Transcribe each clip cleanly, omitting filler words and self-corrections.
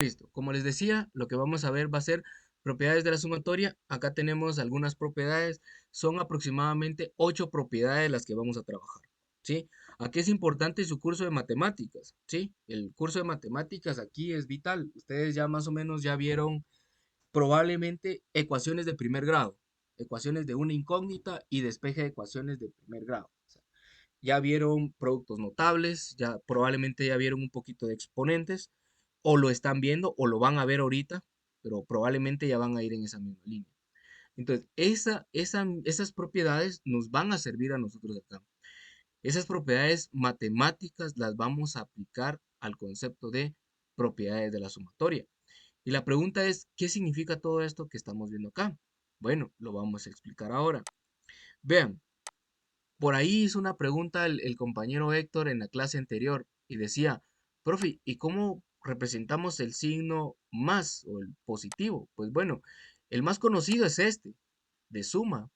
Listo. Como les decía, lo que vamos a ver va a ser propiedades de la sumatoria. Acá tenemos algunas propiedades. Son aproximadamente 8 propiedades las que vamos a trabajar. ¿Sí? Aquí es importante su curso de matemáticas. ¿Sí? El curso de matemáticas aquí es vital. Ustedes ya más o menos ya vieron probablemente ecuaciones de primer grado. Ecuaciones de una incógnita y despeje de ecuaciones de primer grado. O sea, ya vieron productos notables, ya probablemente ya vieron un poquito de exponentes, o lo están viendo o lo van a ver ahorita, pero probablemente ya van a ir en esa misma línea. Entonces, esas propiedades nos van a servir a nosotros acá. Esas propiedades matemáticas las vamos a aplicar al concepto de propiedades de la sumatoria. Y la pregunta es, ¿qué significa todo esto que estamos viendo acá? Bueno, lo vamos a explicar ahora. Vean, por ahí hizo una pregunta el compañero Héctor en la clase anterior y decía, profe, ¿y cómo representamos el signo más o el positivo? Pues bueno, el más conocido es este, de suma,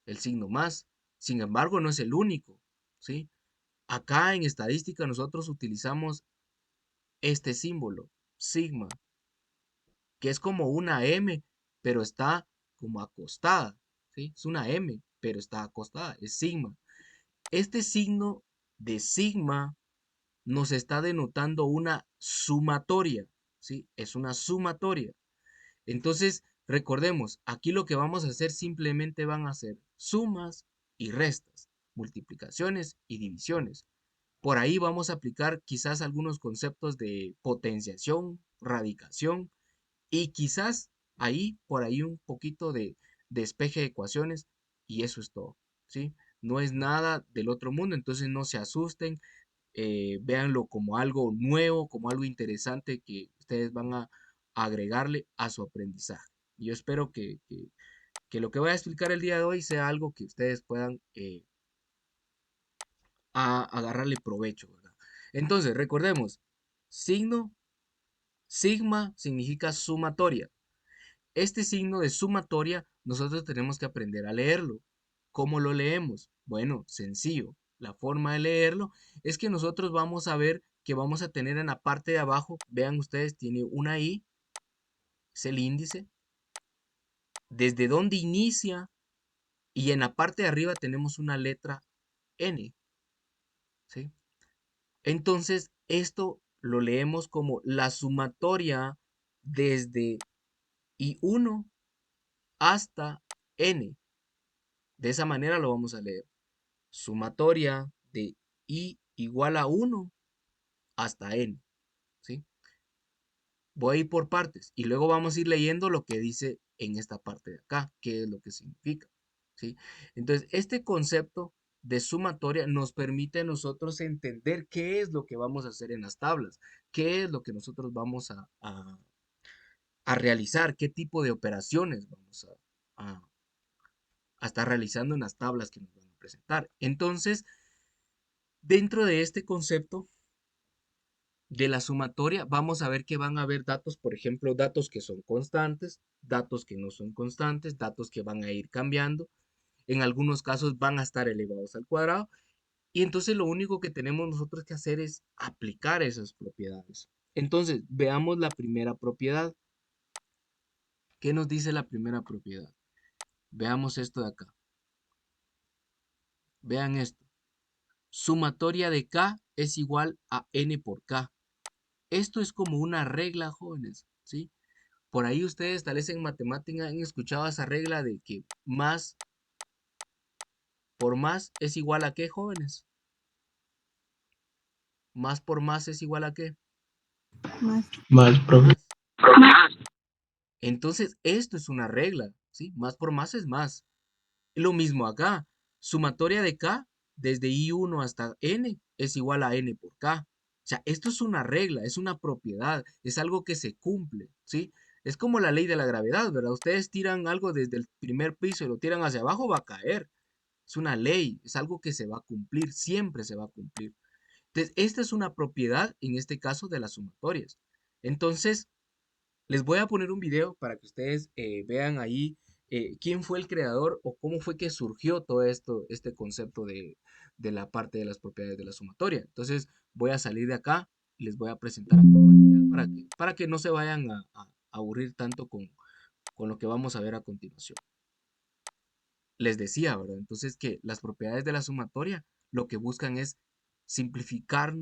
el signo más. Sin embargo, no es el único, ¿sí? Acá en estadística nosotros utilizamos este símbolo, sigma, que es como una M, pero está como acostada, ¿sí? Es una M, pero está acostada, es sigma. Este signo de sigma nos está denotando una sumatoria, ¿sí? Es una sumatoria. Entonces, recordemos, aquí lo que vamos a hacer simplemente van a ser sumas y restas, multiplicaciones y divisiones. Por ahí vamos a aplicar quizás algunos conceptos de potenciación, radicación y quizás ahí, por ahí un poquito de despeje de ecuaciones y eso es todo, ¿sí? No es nada del otro mundo, entonces no se asusten, véanlo como algo nuevo, como algo interesante que ustedes van a agregarle a su aprendizaje. Yo espero que lo que voy a explicar el día de hoy sea algo que ustedes puedan agarrarle provecho, ¿verdad? Entonces, recordemos, signo, sigma significa sumatoria. Este signo de sumatoria nosotros tenemos que aprender a leerlo. ¿Cómo lo leemos? Bueno, sencillo. La forma de leerlo es que nosotros vamos a ver que vamos a tener en la parte de abajo, vean ustedes, tiene una I, es el índice, desde donde inicia y en la parte de arriba tenemos una letra N, ¿sí? Entonces, esto lo leemos como la sumatoria desde I1 hasta N. De esa manera lo vamos a leer. Sumatoria de I igual a 1 hasta N, ¿sí? Voy a ir por partes y luego vamos a ir leyendo lo que dice en esta parte de acá, qué es lo que significa, ¿sí? Entonces, este concepto de sumatoria nos permite a nosotros entender qué es lo que vamos a hacer en las tablas, qué es lo que nosotros vamos a realizar, qué tipo de operaciones vamos a estar realizando en las tablas que nos van a presentar. Entonces, dentro de este concepto de la sumatoria, vamos a ver que van a haber datos, por ejemplo, datos que son constantes, datos que no son constantes, datos que van a ir cambiando. En algunos casos van a estar elevados al cuadrado. Y entonces lo único que tenemos nosotros que hacer es aplicar esas propiedades. Entonces, veamos la primera propiedad. ¿Qué nos dice la primera propiedad? Veamos esto de acá. Vean esto. Sumatoria de K es igual a N por K. Esto es como una regla, jóvenes, ¿sí? Por ahí ustedes tal vez en matemática han escuchado esa regla de que más por más es igual a qué, jóvenes. Más por más es igual a qué. Más. Más, profe. Más. Entonces, esto es una regla, ¿sí? Más por más es más. Lo mismo acá. Sumatoria de K desde I1 hasta N es igual a N por K. O sea, esto es una regla, es una propiedad, es algo que se cumple, ¿sí? Es como la ley de la gravedad, ¿verdad? Ustedes tiran algo desde el primer piso y lo tiran hacia abajo, va a caer. Es una ley, es algo que se va a cumplir, siempre se va a cumplir. Entonces, esta es una propiedad, en este caso, de las sumatorias. Entonces, les voy a poner un video para que ustedes vean ahí quién fue el creador o cómo fue que surgió todo esto, este concepto de la parte de las propiedades de la sumatoria. Entonces, voy a salir de acá y les voy a presentar acá un material para que para que no se vayan a aburrir tanto con lo que vamos a ver a continuación. Les decía, ¿verdad? Entonces que las propiedades de la sumatoria lo que buscan es simplificar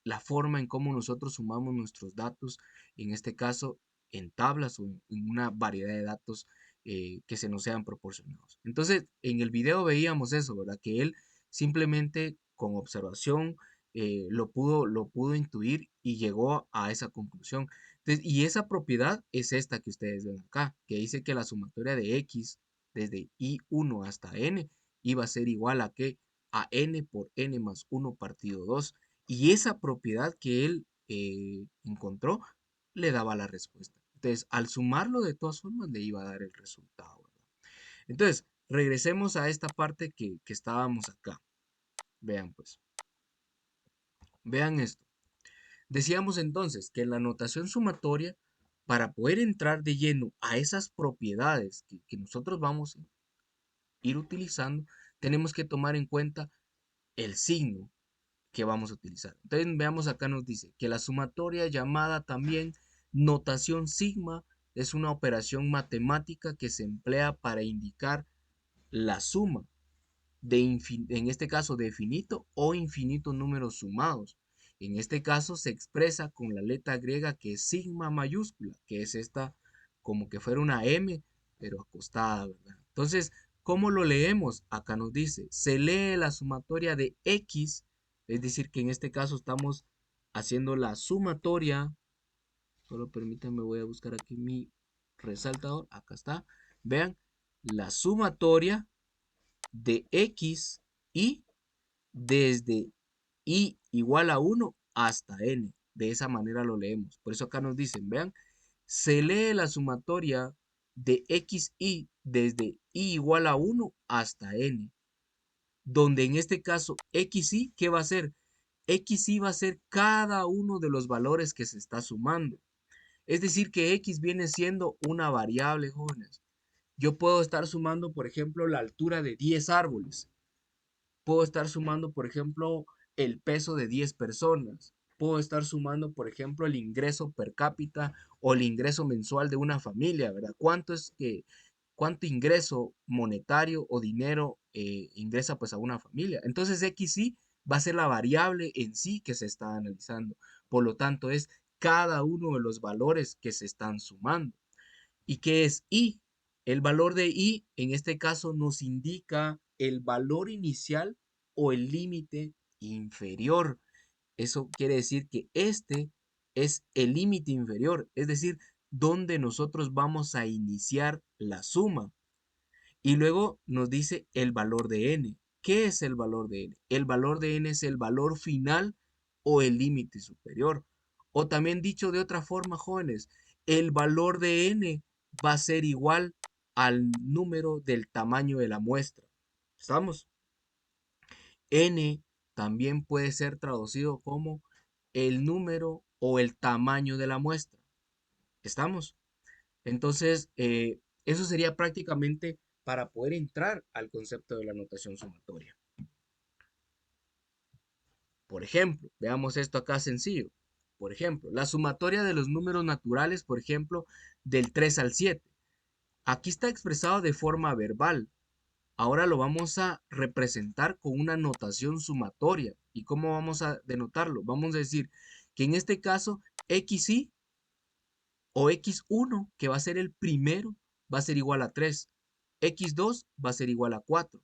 la forma en cómo nosotros sumamos nuestros datos, en este caso en tablas o en una variedad de datos que se nos sean proporcionados. Entonces, en el video veíamos eso, ¿verdad? Que él simplemente con observación lo pudo intuir y llegó a esa conclusión. Entonces, y esa propiedad es esta que ustedes ven acá, que dice que la sumatoria de x desde I1 hasta N iba a ser igual a ¿qué? A N por N más 1 partido 2. Y esa propiedad que él encontró le daba la respuesta. Entonces, al sumarlo de todas formas le iba a dar el resultado, ¿verdad? Entonces, regresemos a esta parte que estábamos acá. Vean pues, vean esto. Decíamos entonces que en la notación sumatoria, para poder entrar de lleno a esas propiedades que nosotros vamos a ir utilizando, tenemos que tomar en cuenta el signo que vamos a utilizar. Entonces veamos acá nos dice que la sumatoria llamada también notación sigma es una operación matemática que se emplea para indicar la suma en este caso de finito o infinito números sumados. En este caso se expresa con la letra griega que es sigma mayúscula, que es esta como que fuera una M, pero acostada, ¿verdad? Entonces, ¿cómo lo leemos? Acá nos dice, se lee la sumatoria de X, es decir, que en este caso estamos haciendo la sumatoria, solo permítanme, voy a buscar aquí mi resaltador, acá está, vean, la sumatoria de X y desde I igual a 1 hasta N. De esa manera lo leemos. Por eso acá nos dicen, vean, se lee la sumatoria de XI desde I igual a 1 hasta N. Donde en este caso XI, ¿qué va a ser? XI va a ser cada uno de los valores que se está sumando. Es decir, que X viene siendo una variable, jóvenes. Yo puedo estar sumando, por ejemplo, la altura de 10 árboles. Puedo estar sumando, por ejemplo, el peso de 10 personas. Puedo estar sumando, por ejemplo, el ingreso per cápita o el ingreso mensual de una familia, ¿verdad? ¿Cuánto ingreso monetario o dinero ingresa pues a una familia? Entonces XY va a ser la variable en sí que se está analizando. Por lo tanto, es cada uno de los valores que se están sumando. ¿Y qué es I? El valor de I en este caso nos indica el valor inicial o el límite inferior. Eso quiere decir que este es el límite inferior, es decir, donde nosotros vamos a iniciar la suma. Y luego nos dice el valor de n. ¿Qué es el valor de n? El valor de n es el valor final o el límite superior. O también dicho de otra forma, jóvenes, el valor de n va a ser igual al número del tamaño de la muestra. ¿Estamos? N también puede ser traducido como el número o el tamaño de la muestra. ¿Estamos? Entonces, eso sería prácticamente para poder entrar al concepto de la notación sumatoria. Por ejemplo, veamos esto acá sencillo. Por ejemplo, la sumatoria de los números naturales, por ejemplo, del 3 al 7. Aquí está expresado de forma verbal. Ahora lo vamos a representar con una notación sumatoria. ¿Y cómo vamos a denotarlo? Vamos a decir que en este caso, XY o X1, que va a ser el primero, va a ser igual a 3. X2 va a ser igual a 4.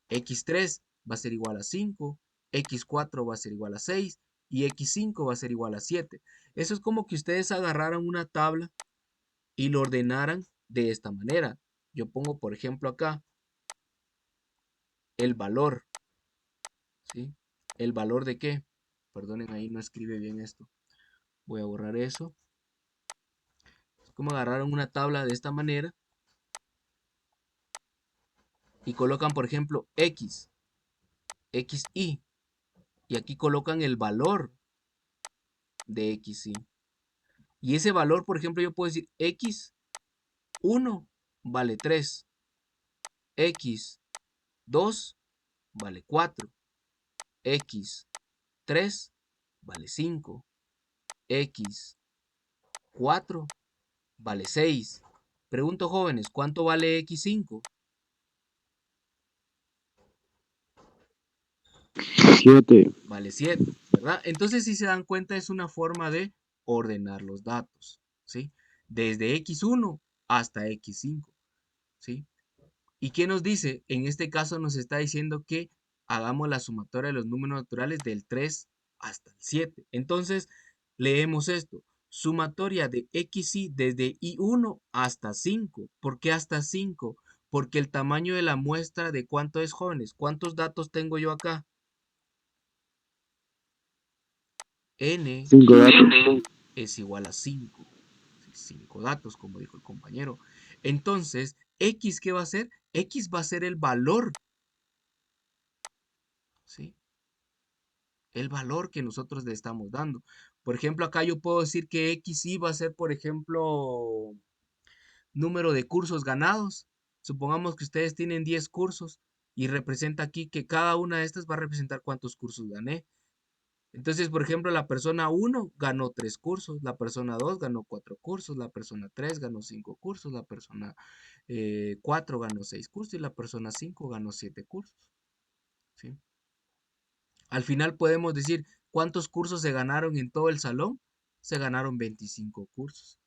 X3 va a ser igual a 5. X4 va a ser igual a 6. Y X5 va a ser igual a 7. Eso es como que ustedes agarraran una tabla y lo ordenaran de esta manera. Yo pongo, por ejemplo, acá el valor, ¿sí? ¿El valor de qué? Perdonen, ahí no escribe bien esto. Voy a borrar eso. Es como agarraron una tabla de esta manera y colocan, por ejemplo, X, XY, y aquí colocan el valor de XY. Y ese valor, por ejemplo, yo puedo decir X1 vale 3, X2 vale 4, X3 vale 5, X4 4 vale 6. Pregunto, jóvenes, ¿cuánto vale x5? 7. Vale 7, ¿verdad? Entonces, si se dan cuenta, es una forma de ordenar los datos, ¿sí? Desde x1 hasta x5, ¿sí? ¿Y qué nos dice? En este caso nos está diciendo que hagamos la sumatoria de los números naturales del 3 hasta el 7. Entonces, leemos esto. Sumatoria de xy desde i1 hasta 5. ¿Por qué hasta 5? Porque el tamaño de la muestra de cuánto es, jóvenes. ¿Cuántos datos tengo yo acá? N 5 datos. es igual a 5. 5 datos, como dijo el compañero. Entonces, X, ¿qué va a ser? X va a ser el valor, ¿sí? El valor que nosotros le estamos dando. Por ejemplo, acá yo puedo decir que XY va a ser, por ejemplo, número de cursos ganados. Supongamos que ustedes tienen 10 cursos y representa aquí que cada una de estas va a representar cuántos cursos gané. Entonces, por ejemplo, la persona 1 ganó 3 cursos, la persona 2 ganó 4 cursos, la persona 3 ganó 5 cursos, la persona 4 ganó 6 cursos y la persona 5 ganó 7 cursos. ¿Sí? Al final podemos decir cuántos cursos se ganaron en todo el salón. Se ganaron 25 cursos.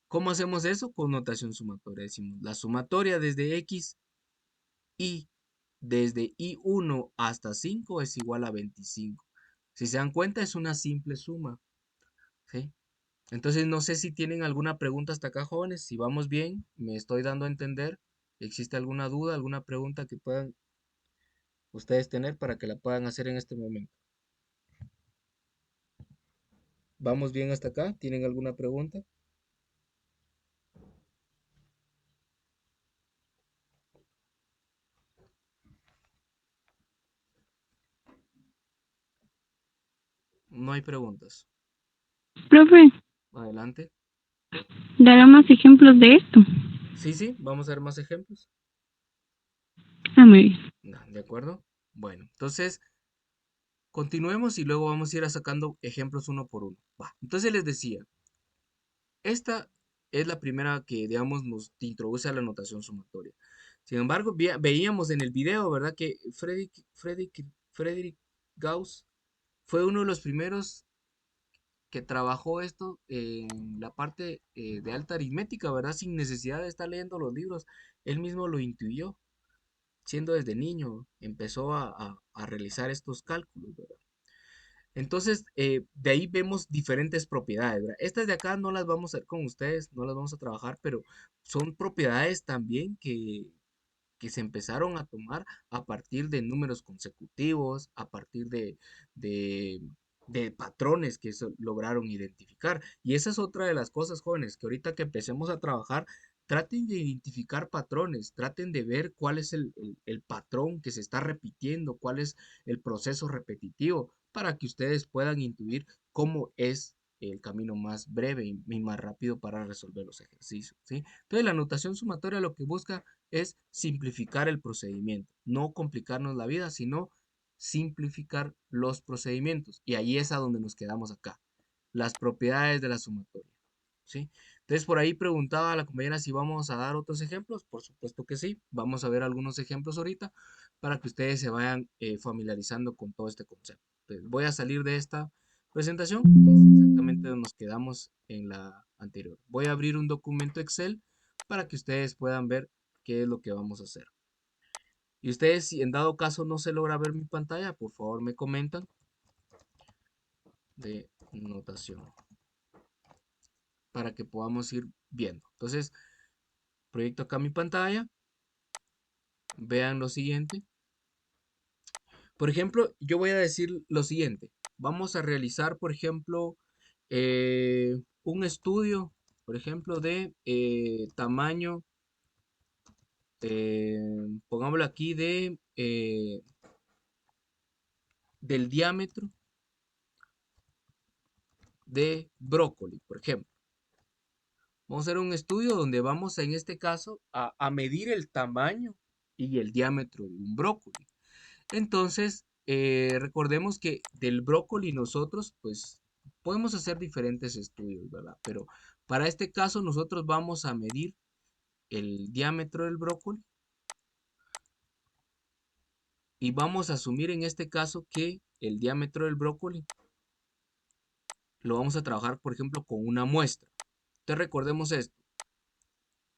¿Cómo hacemos eso? Con notación sumatoria. Decimos la sumatoria desde X y desde I1 hasta 5 es igual a 25. Si se dan cuenta, es una simple suma. ¿Sí? Entonces, no sé si tienen alguna pregunta hasta acá, jóvenes. Si vamos bien, me estoy dando a entender. ¿Existe alguna duda, alguna pregunta que puedan ustedes tener para que la puedan hacer en este momento? ¿Vamos bien hasta acá? ¿Tienen alguna pregunta? No hay preguntas. Profe, Adelante. dará más ejemplos de esto. Sí, sí, vamos a ver más ejemplos. Ah, muy bien. ¿De acuerdo? Bueno, entonces continuemos y luego vamos a ir sacando ejemplos uno por uno. Va. Entonces les decía, esta es la primera que, digamos, nos introduce a la notación sumatoria. Sin embargo, veíamos en el video, ¿verdad? Que Frederick Gauss fue uno de los primeros que trabajó esto en la parte de alta aritmética, ¿verdad? Sin necesidad de estar leyendo los libros. Él mismo lo intuyó, siendo desde niño, empezó a realizar estos cálculos, ¿verdad? Entonces, de ahí vemos diferentes propiedades, ¿verdad? Estas de acá no las vamos a ver con ustedes, no las vamos a trabajar, pero son propiedades también que se empezaron a tomar a partir de números consecutivos, a partir de, de patrones que lograron identificar. Y esa es otra de las cosas, jóvenes, que ahorita que empecemos a trabajar, traten de identificar patrones, traten de ver cuál es el patrón que se está repitiendo, cuál es el proceso repetitivo, para que ustedes puedan intuir cómo es el camino más breve y más rápido para resolver los ejercicios, ¿sí? Entonces, la notación sumatoria lo que busca es simplificar el procedimiento, no complicarnos la vida, sino simplificar los procedimientos. Y ahí es a donde nos quedamos acá, las propiedades de la sumatoria. ¿Sí? Entonces por ahí preguntaba a la compañera si vamos a dar otros ejemplos. Por supuesto que sí, vamos a ver algunos ejemplos ahorita para que ustedes se vayan familiarizando con todo este concepto. Entonces, voy a salir de esta presentación, que es exactamente donde nos quedamos en la anterior. Voy a abrir un documento Excel para que ustedes puedan ver qué es lo que vamos a hacer. Y ustedes, si en dado caso no se logra ver mi pantalla, por favor me comentan de notación para que podamos ir viendo. Entonces, proyecto acá mi pantalla, vean lo siguiente. Por ejemplo, yo voy a decir lo siguiente. Vamos a realizar, por ejemplo, un estudio, por ejemplo, de tamaño, pongámoslo aquí, del diámetro de brócoli, por ejemplo. Vamos a hacer un estudio donde vamos, en este caso, a medir el tamaño y el diámetro de un brócoli. Entonces, recordemos que del brócoli nosotros, pues, podemos hacer diferentes estudios, ¿verdad? Pero Para este caso nosotros vamos a medir el diámetro del brócoli y vamos a asumir en este caso que el diámetro del brócoli lo vamos a trabajar, por ejemplo, con una muestra. Entonces recordemos esto.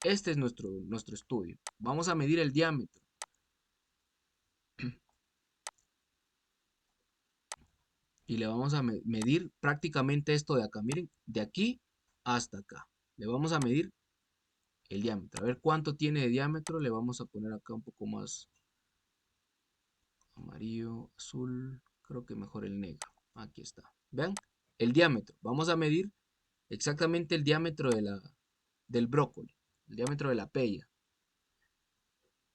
Este es nuestro estudio. Vamos a medir el diámetro. Y le vamos a medir prácticamente esto de acá. Miren, de aquí hasta acá. Le vamos a medir el diámetro. A ver cuánto tiene de diámetro. Le vamos a poner acá un poco más amarillo, azul. Creo que mejor el negro. Aquí está. Vean, el diámetro. Vamos a medir exactamente el diámetro del brócoli. El diámetro de la pella.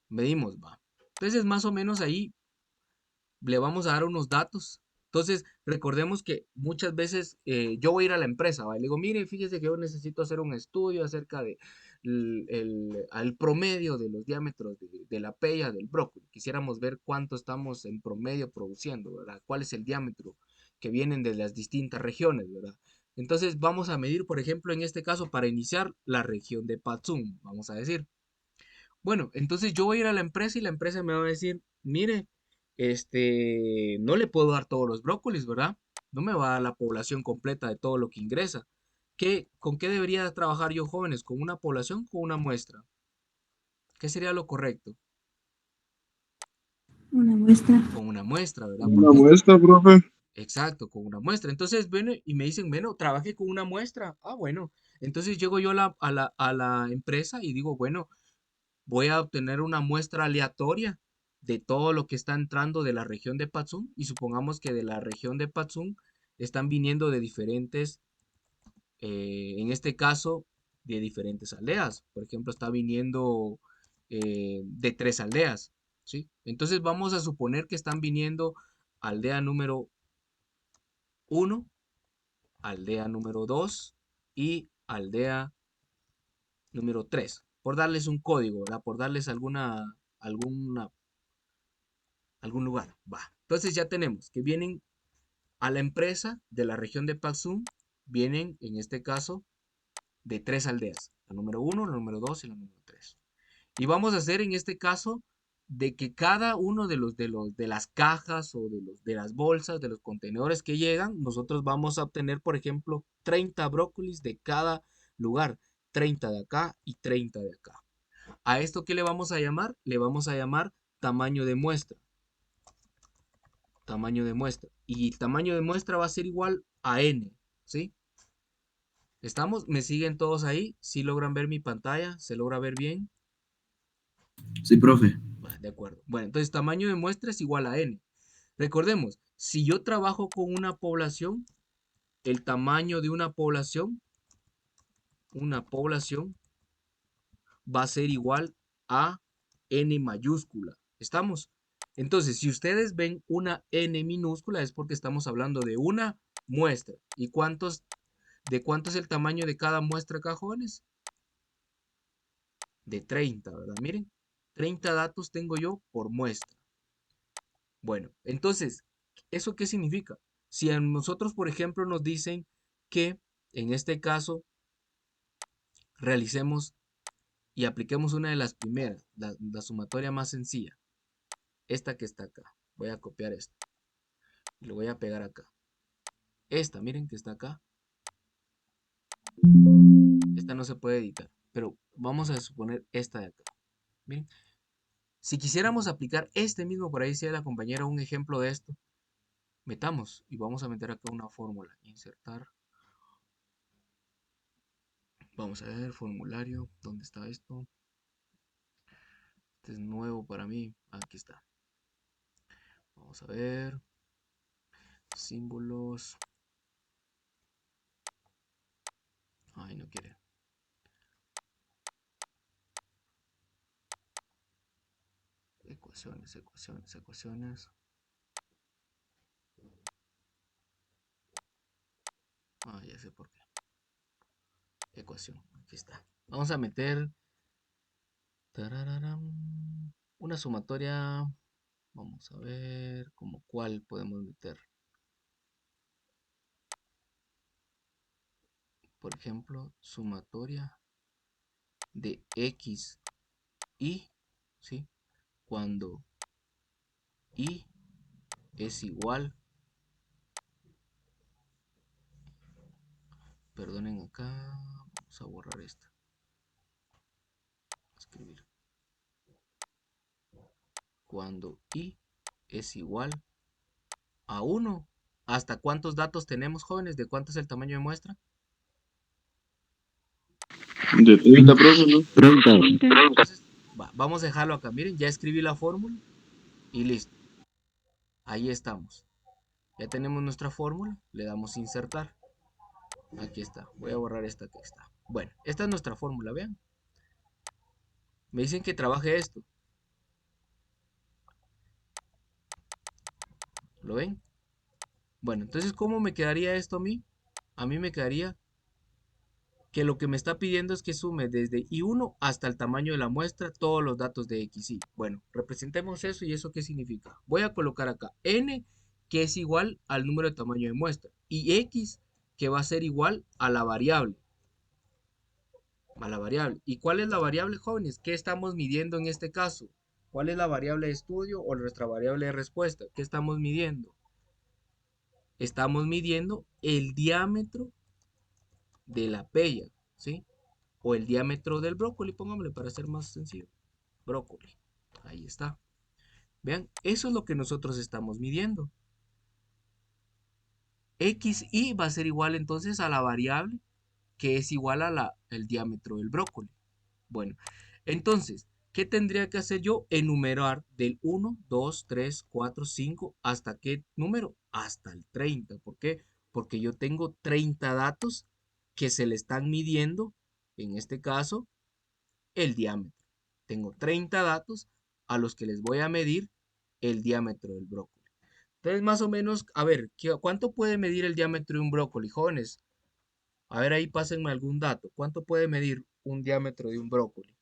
Medimos, va. Entonces, más o menos ahí le vamos a dar unos datos. Entonces, recordemos que muchas veces yo voy a ir a la empresa, ¿va? Y le digo, mire, fíjese que yo necesito hacer un estudio acerca de al promedio de los diámetros de la pella del brócoli. Quisiéramos ver cuánto estamos en promedio produciendo, ¿verdad? ¿Cuál es el diámetro que vienen de las distintas regiones, ¿verdad? Entonces, vamos a medir, por ejemplo, en este caso, para iniciar, la región de Patsum, vamos a decir. Bueno, entonces yo voy a ir a la empresa y la empresa me va a decir, mire, no le puedo dar todos los brócolis, ¿verdad? No me va a dar la población completa de todo lo que ingresa. ¿Con qué debería trabajar yo, jóvenes? ¿Con una población o con una muestra? ¿Qué sería lo correcto? Una muestra. Con una muestra, ¿verdad? Una Porque, muestra, profe. exacto, con una muestra. Entonces, bueno, y me dicen, bueno, trabaje con una muestra. Ah, bueno. Entonces llego yo a la empresa y digo, bueno, voy a obtener una muestra aleatoria de todo lo que está entrando de la región de Patsum y supongamos que de la región de Patsum están viniendo de diferentes, en este caso, de diferentes aldeas. Por ejemplo, está viniendo de 3 aldeas, ¿sí? Entonces vamos a suponer que están viniendo aldea número 1, aldea número 2 y aldea número 3, por darles un código, ¿verdad? Por darles algún lugar. Va. Entonces ya tenemos que vienen a la empresa de la región de Paxum, vienen en este caso de 3 aldeas, la número 1, la número 2 y la número 3. Y vamos a hacer en este caso de que cada uno de las cajas o de las bolsas, de los contenedores que llegan, nosotros vamos a obtener, por ejemplo, 30 brócolis de cada lugar, 30 de acá y 30 de acá. ¿A esto qué le vamos a llamar? Le vamos a llamar tamaño de muestra. Tamaño de muestra. Y el tamaño de muestra va a ser igual a n, ¿sí? ¿Estamos? ¿Me siguen todos ahí? ¿Sí logran ver mi pantalla? ¿Se logra ver bien? Sí, profe. De acuerdo. Bueno, entonces tamaño de muestra es igual a n. Recordemos, si yo trabajo con una población, el tamaño de una población va a ser igual a n mayúscula. ¿Estamos? Entonces, si ustedes ven una n minúscula es porque estamos hablando de una muestra. ¿Y de cuánto es el tamaño de cada muestra acá, jóvenes? De 30, ¿verdad? Miren, 30 datos tengo yo por muestra. Bueno, entonces, ¿eso qué significa? Si a nosotros, por ejemplo, nos dicen que en este caso realicemos y apliquemos una de las primeras, la sumatoria más sencilla, esta que está acá. Voy a copiar esto y lo voy a pegar acá. Esta, miren que está acá. Esta no se puede editar, pero vamos a suponer esta de acá. Miren, si quisiéramos aplicar este mismo, por ahí decía la compañera un ejemplo de esto, metamos y vamos a meter acá una fórmula. Insertar. Vamos a ver, formulario, ¿dónde está esto? Este es nuevo para mí. Aquí está. Vamos a ver. Símbolos. Ay, no quiere. Ecuaciones, ecuaciones, ecuaciones. Ah, ya sé por qué. Ecuación, aquí está. Vamos a meter tarararam, una sumatoria. Vamos a ver como cuál podemos meter. por ejemplo, sumatoria de X y, ¿sí? Cuando y es igual, perdonen acá, vamos a borrar esta, escribir, cuando y es igual a 1. ¿Hasta cuántos datos tenemos, jóvenes? ¿De cuánto es el tamaño de muestra? De 30, profe, ¿no? 30. Entonces, vamos a dejarlo acá. Miren, ya escribí la fórmula y listo. Ahí estamos. Ya tenemos nuestra fórmula. Le damos insertar. Aquí está. Voy a borrar esta que está. Bueno, esta es nuestra fórmula, vean. Me dicen que trabaje esto. ¿Lo ven? Bueno, entonces, ¿cómo me quedaría esto a mí? A mí me quedaría que lo que me está pidiendo es que sume desde I1 hasta el tamaño de la muestra todos los datos de XY. Bueno, representemos eso y eso qué significa. Voy a colocar acá N, que es igual al número de tamaño de muestra, y X, que va a ser igual a la variable. ¿Y cuál es la variable, jóvenes? ¿Qué estamos midiendo en este caso? ¿Cuál es la variable de estudio o nuestra variable de respuesta? ¿Qué estamos midiendo? Estamos midiendo el diámetro de la pella, ¿sí? O el diámetro del brócoli, pongámosle para ser más sencillo. Brócoli. Ahí está. Vean, eso es lo que nosotros estamos midiendo. XY va a ser igual entonces a la variable que es igual a el diámetro del brócoli. Bueno, entonces, ¿qué tendría que hacer yo? Enumerar del 1, 2, 3, 4, 5, ¿hasta qué número? Hasta el 30. ¿Por qué? Porque yo tengo 30 datos que se le están midiendo, en este caso, el diámetro. Tengo 30 datos a los que les voy a medir el diámetro del brócoli. Entonces, más o menos, a ver, ¿cuánto puede medir el diámetro de un brócoli, jóvenes? A ver, ahí pásenme algún dato. ¿Cuánto puede medir un diámetro de un brócoli?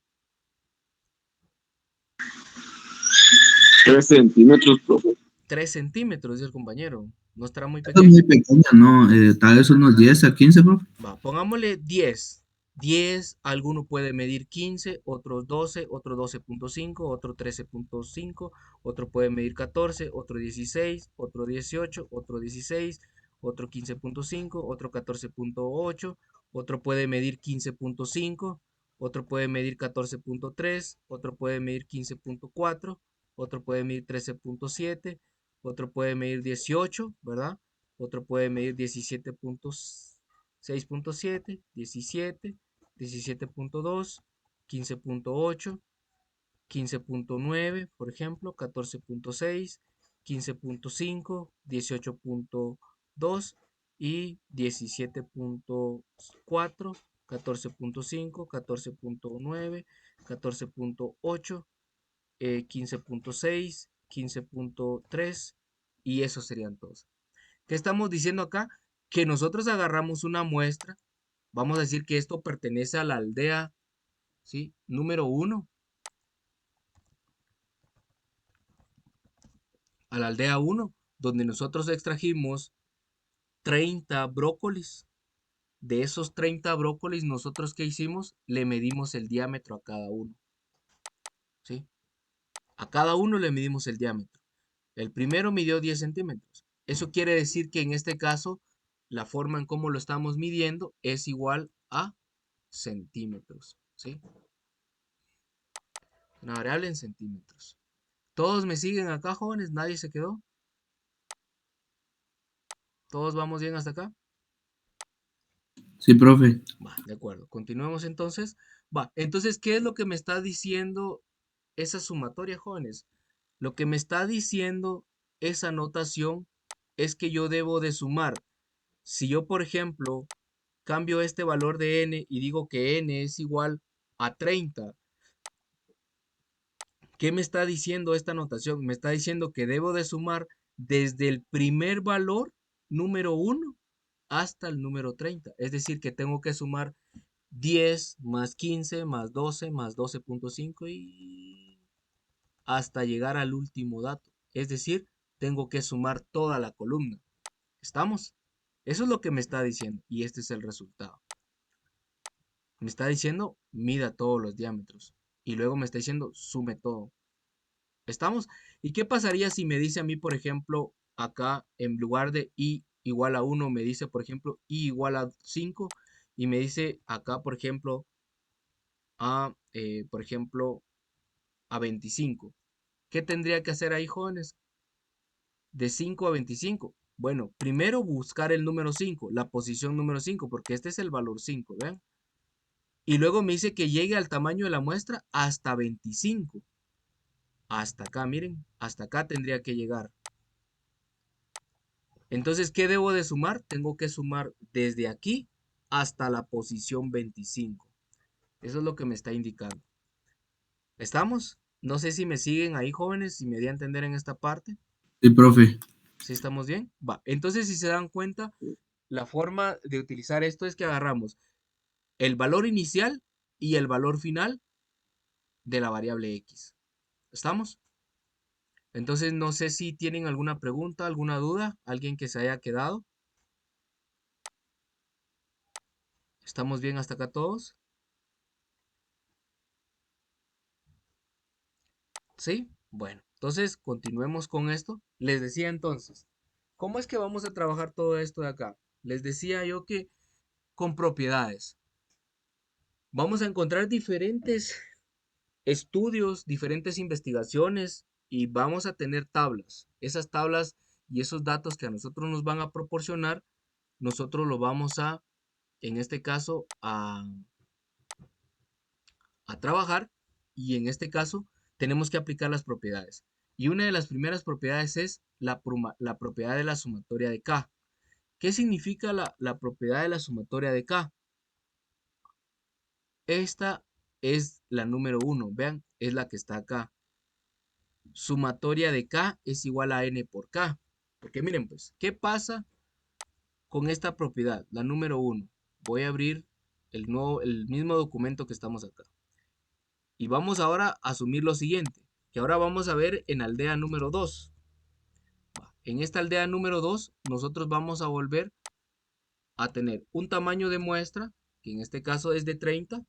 3 centímetros, profe. 3 centímetros, dice el compañero. ¿No estará muy Esta es pequeño? muy pequeña, ¿no? Tal vez unos 10 a 15, profe. Va, pongámosle 10. 10, alguno puede medir 15, otros 12, otro 12.5, otro 13.5, otro puede medir 14, otro 16, otro 18, otro 16, otro 15.5, otro 14.8, otro puede medir 15.5, otro puede medir 14.3, otro puede medir 15.4, otro puede medir 13.7, otro puede medir 18, ¿verdad? Otro puede medir 17.6.7, 17, 17.2, 15.8, 15.9, por ejemplo, 14.6, 15.5, 18.2 y 17.4, 14.5, 14.9, 14.8, 15.6, 15.3 y esos serían todos. ¿Qué estamos diciendo acá? Que nosotros agarramos una muestra, vamos a decir que esto pertenece a la aldea, ¿sí? Número 1, a la aldea 1, donde nosotros extrajimos 30 brócolis. De esos 30 brócolis, nosotros ¿qué hicimos? Le medimos el diámetro a cada uno, ¿sí? A cada uno le medimos el diámetro. El primero midió 10 centímetros. Eso quiere decir que en este caso, la forma en cómo lo estamos midiendo es igual a centímetros, ¿sí? Una variable en centímetros. ¿Todos me siguen acá, jóvenes? ¿Nadie se quedó? ¿Todos vamos bien hasta acá? Sí, profe. Va, de acuerdo. Continuemos entonces. Va, entonces, ¿qué es lo que me está diciendo esa sumatoria, jóvenes? Lo que me está diciendo esa notación es que yo debo de sumar. Si yo, por ejemplo, cambio este valor de n y digo que n es igual a 30, ¿qué me está diciendo esta notación? Me está diciendo que debo de sumar desde el primer valor, número 1, hasta el número 30. Es decir, que tengo que sumar 10 más 15 más 12 más 12.5 y hasta llegar al último dato. Es decir, tengo que sumar toda la columna. ¿Estamos? Eso es lo que me está diciendo y este es el resultado. Me está diciendo mida todos los diámetros. Y luego me está diciendo sume todo. ¿Estamos? ¿Y qué pasaría si me dice a mí, por ejemplo, acá en lugar de i igual a 1, me dice, por ejemplo, i igual a 5 y me dice acá, por ejemplo, a 25? ¿Qué tendría que hacer ahí, jóvenes? De 5 a 25. Bueno, primero buscar el número 5, la posición número 5, porque este es el valor 5, ¿ven? Y luego me dice que llegue al tamaño de la muestra hasta 25. Hasta acá, miren, hasta acá tendría que llegar. Entonces, ¿qué debo de sumar? Tengo que sumar desde aquí hasta la posición 25. Eso es lo que me está indicando. ¿Estamos? No sé si me siguen ahí, jóvenes, si me di a entender en esta parte. Sí, profe. ¿Sí estamos bien? Va. Entonces, si se dan cuenta, la forma de utilizar esto es que agarramos el valor inicial y el valor final de la variable x. ¿Estamos? Entonces, no sé si tienen alguna pregunta, alguna duda, alguien que se haya quedado. ¿Estamos bien hasta acá todos? ¿Sí? Bueno, entonces continuemos con esto. Les decía entonces, ¿cómo es que vamos a trabajar todo esto de acá? Les decía yo que con propiedades. Vamos a encontrar diferentes estudios, diferentes investigaciones y vamos a tener tablas. Esas tablas y esos datos que a nosotros nos van a proporcionar, nosotros lo vamos a, en este caso, a trabajar y en este caso tenemos que aplicar las propiedades. Y una de las primeras propiedades es la propiedad de la sumatoria de K. ¿Qué significa la propiedad de la sumatoria de K? Esta es la número 1, vean, es la que está acá. Sumatoria de K es igual a N por K. Porque miren pues, ¿qué pasa con esta propiedad? La número 1. Voy a abrir el mismo documento que estamos acá. Y vamos ahora a asumir lo siguiente, que ahora vamos a ver en aldea número 2. En esta aldea número 2, nosotros vamos a volver a tener un tamaño de muestra, que en este caso es de 30.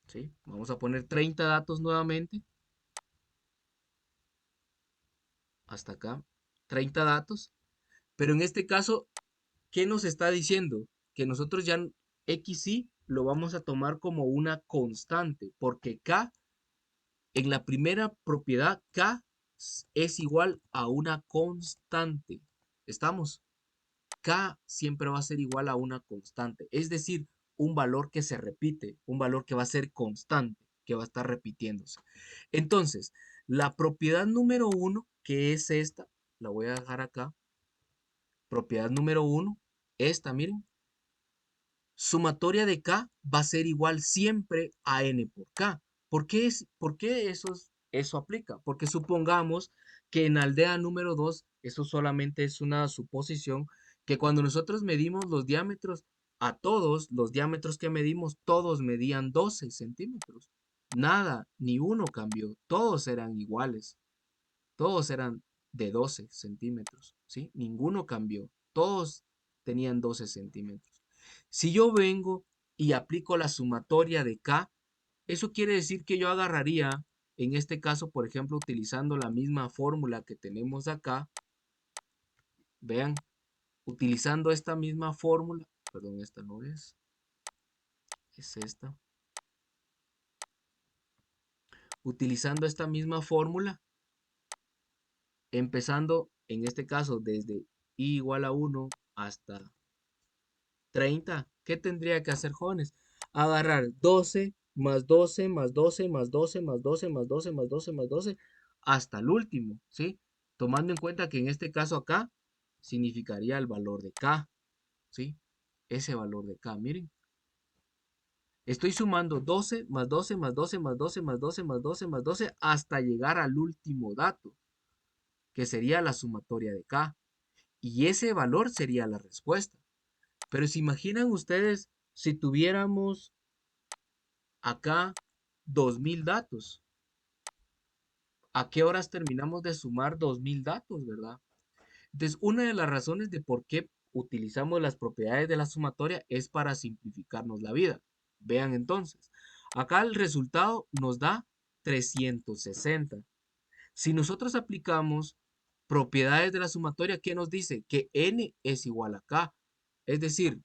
¿Sí? Vamos a poner 30 datos nuevamente. Hasta acá. 30 datos. Pero en este caso, ¿qué nos está diciendo? Que nosotros ya XY lo vamos a tomar como una constante, porque K, en la primera propiedad, K es igual a una constante. ¿Estamos? K siempre va a ser igual a una constante, es decir, un valor que se repite, un valor que va a ser constante, que va a estar repitiéndose. Entonces, la propiedad número 1, que es esta, la voy a dejar acá. Propiedad número 1, esta, miren. Sumatoria de K va a ser igual siempre a N por K. ¿Por qué eso aplica? Porque supongamos que en aldea número 2, eso solamente es una suposición, que cuando nosotros medimos los diámetros, a todos los diámetros que medimos, todos medían 12 centímetros. Nada, ni uno cambió, todos eran iguales, todos eran de 12 centímetros, ¿sí? Ninguno cambió, todos tenían 12 centímetros. Si yo vengo y aplico la sumatoria de K, eso quiere decir que yo agarraría, en este caso, por ejemplo, utilizando la misma fórmula que tenemos acá, vean, utilizando esta misma fórmula, perdón, esta no es esta. Utilizando esta misma fórmula, empezando en este caso desde i igual a 1 hasta 30, ¿qué tendría que hacer, jóvenes? Agarrar 12 más 12 más 12 más 12 más 12 más 12 más 12 más 12 hasta el último, ¿sí? Tomando en cuenta que en este caso acá significaría el valor de K, ¿sí? Ese valor de K, miren. Estoy sumando 12 más 12 más 12 más 12 más 12 más 12 más 12 hasta llegar al último dato, que sería la sumatoria de K. Y ese valor sería la respuesta. Pero se imaginan ustedes si tuviéramos acá 2000 datos. ¿A qué horas terminamos de sumar 2000 datos, verdad? Entonces, una de las razones de por qué utilizamos las propiedades de la sumatoria es para simplificarnos la vida. Vean entonces, acá el resultado nos da 360. Si nosotros aplicamos propiedades de la sumatoria, ¿qué nos dice? Que n es igual a k. Es decir,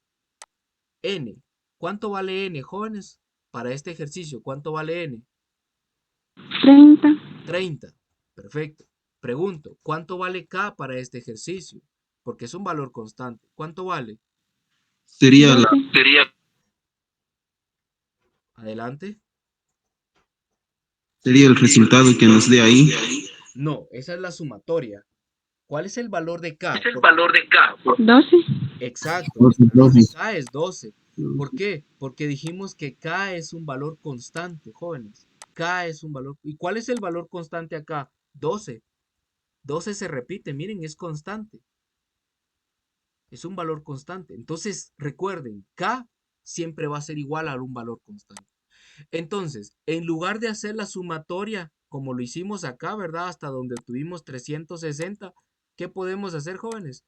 n. ¿Cuánto vale n, jóvenes? Para este ejercicio, ¿cuánto vale n? 30. 30. Perfecto. Pregunto, ¿cuánto vale k para este ejercicio? Porque es un valor constante. ¿Cuánto vale? Sería 12. Adelante. sería el resultado que nos dé ahí. No, esa es la sumatoria. ¿Cuál es el valor de k? 12. Exacto, el 12, valor profe. de k es 12. ¿Por qué? Porque dijimos que k es un valor constante, jóvenes. K es un valor. ¿Y cuál es el valor constante acá? 12. 12 se repite, miren, es constante. Es un valor constante. Entonces, recuerden, k siempre va a ser igual a un valor constante. Entonces, en lugar de hacer la sumatoria, como lo hicimos acá, ¿verdad? Hasta donde tuvimos 360, ¿qué podemos hacer, jóvenes?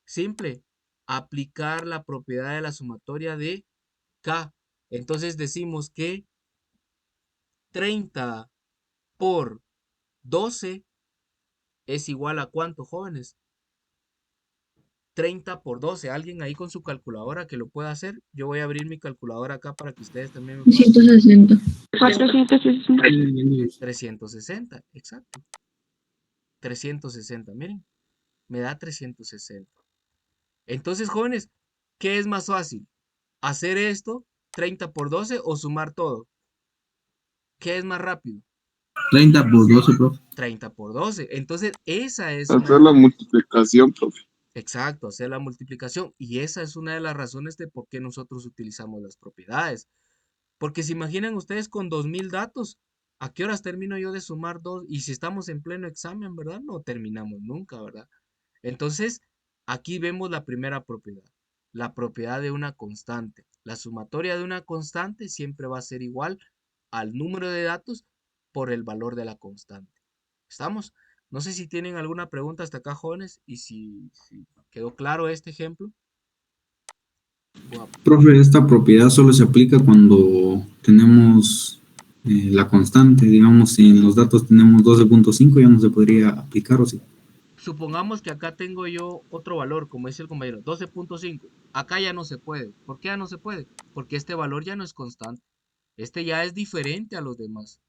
Simple, aplicar la propiedad de la sumatoria de k. Entonces decimos que 30 por 12 es igual a ¿cuánto, jóvenes? 30 por 12. ¿Alguien ahí con su calculadora que lo pueda hacer? Yo voy a abrir mi calculadora acá para que ustedes también me puedan. 160. 460. 360, exacto. 360, miren, me da 360. Entonces, jóvenes, ¿qué es más fácil? ¿Hacer esto, 30 por 12 o sumar todo? ¿Qué es más rápido? 30 por 12, profe. 30 por 12. Entonces, esa es una Hacer de la las... multiplicación, profe. Exacto, hacer la multiplicación. Y esa es una de las razones de por qué nosotros utilizamos las propiedades. Porque se imaginan ustedes con 2000 datos, ¿a qué horas termino yo de sumar dos? Y si estamos en pleno examen, ¿verdad? No terminamos nunca, ¿verdad? Entonces, aquí vemos la primera propiedad, la propiedad de una constante. La sumatoria de una constante siempre va a ser igual al número de datos por el valor de la constante. ¿Estamos? No sé si tienen alguna pregunta hasta acá, jóvenes, y si quedó claro este ejemplo. Voy a- Profe, esta propiedad solo se aplica cuando tenemos la constante. Digamos, si en los datos tenemos 12.5, ya no se podría aplicar, ¿o sí? Supongamos que acá tengo yo otro valor, como dice el compañero, 12.5. Acá ya no se puede. ¿Por qué ya no se puede? Porque este valor ya no es constante. Este ya es diferente a los demás.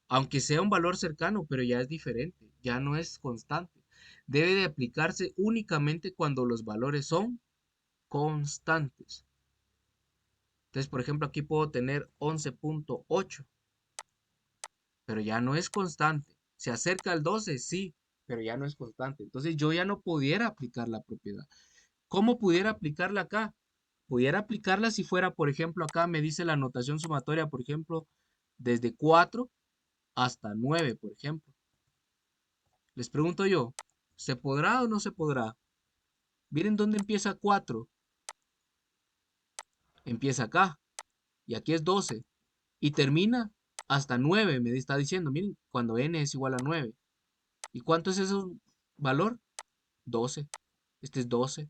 Aunque sea un valor cercano, pero ya es diferente. Ya no es constante. Debe de aplicarse únicamente cuando los valores son constantes. Entonces, por ejemplo, aquí puedo tener 11.8, pero ya no es constante. Se acerca al 12, sí, pero ya no es constante. Entonces, yo ya no pudiera aplicar la propiedad. ¿Cómo pudiera aplicarla acá? Pudiera aplicarla si fuera, por ejemplo, acá me dice la notación sumatoria, por ejemplo, desde 4 hasta 9, por ejemplo. Les pregunto yo, ¿se podrá o no se podrá? Miren dónde empieza 4. Empieza acá y aquí es 12 y termina hasta 9, me está diciendo, miren, cuando n es igual a 9. ¿Y cuánto es ese valor? 12. Este es 12.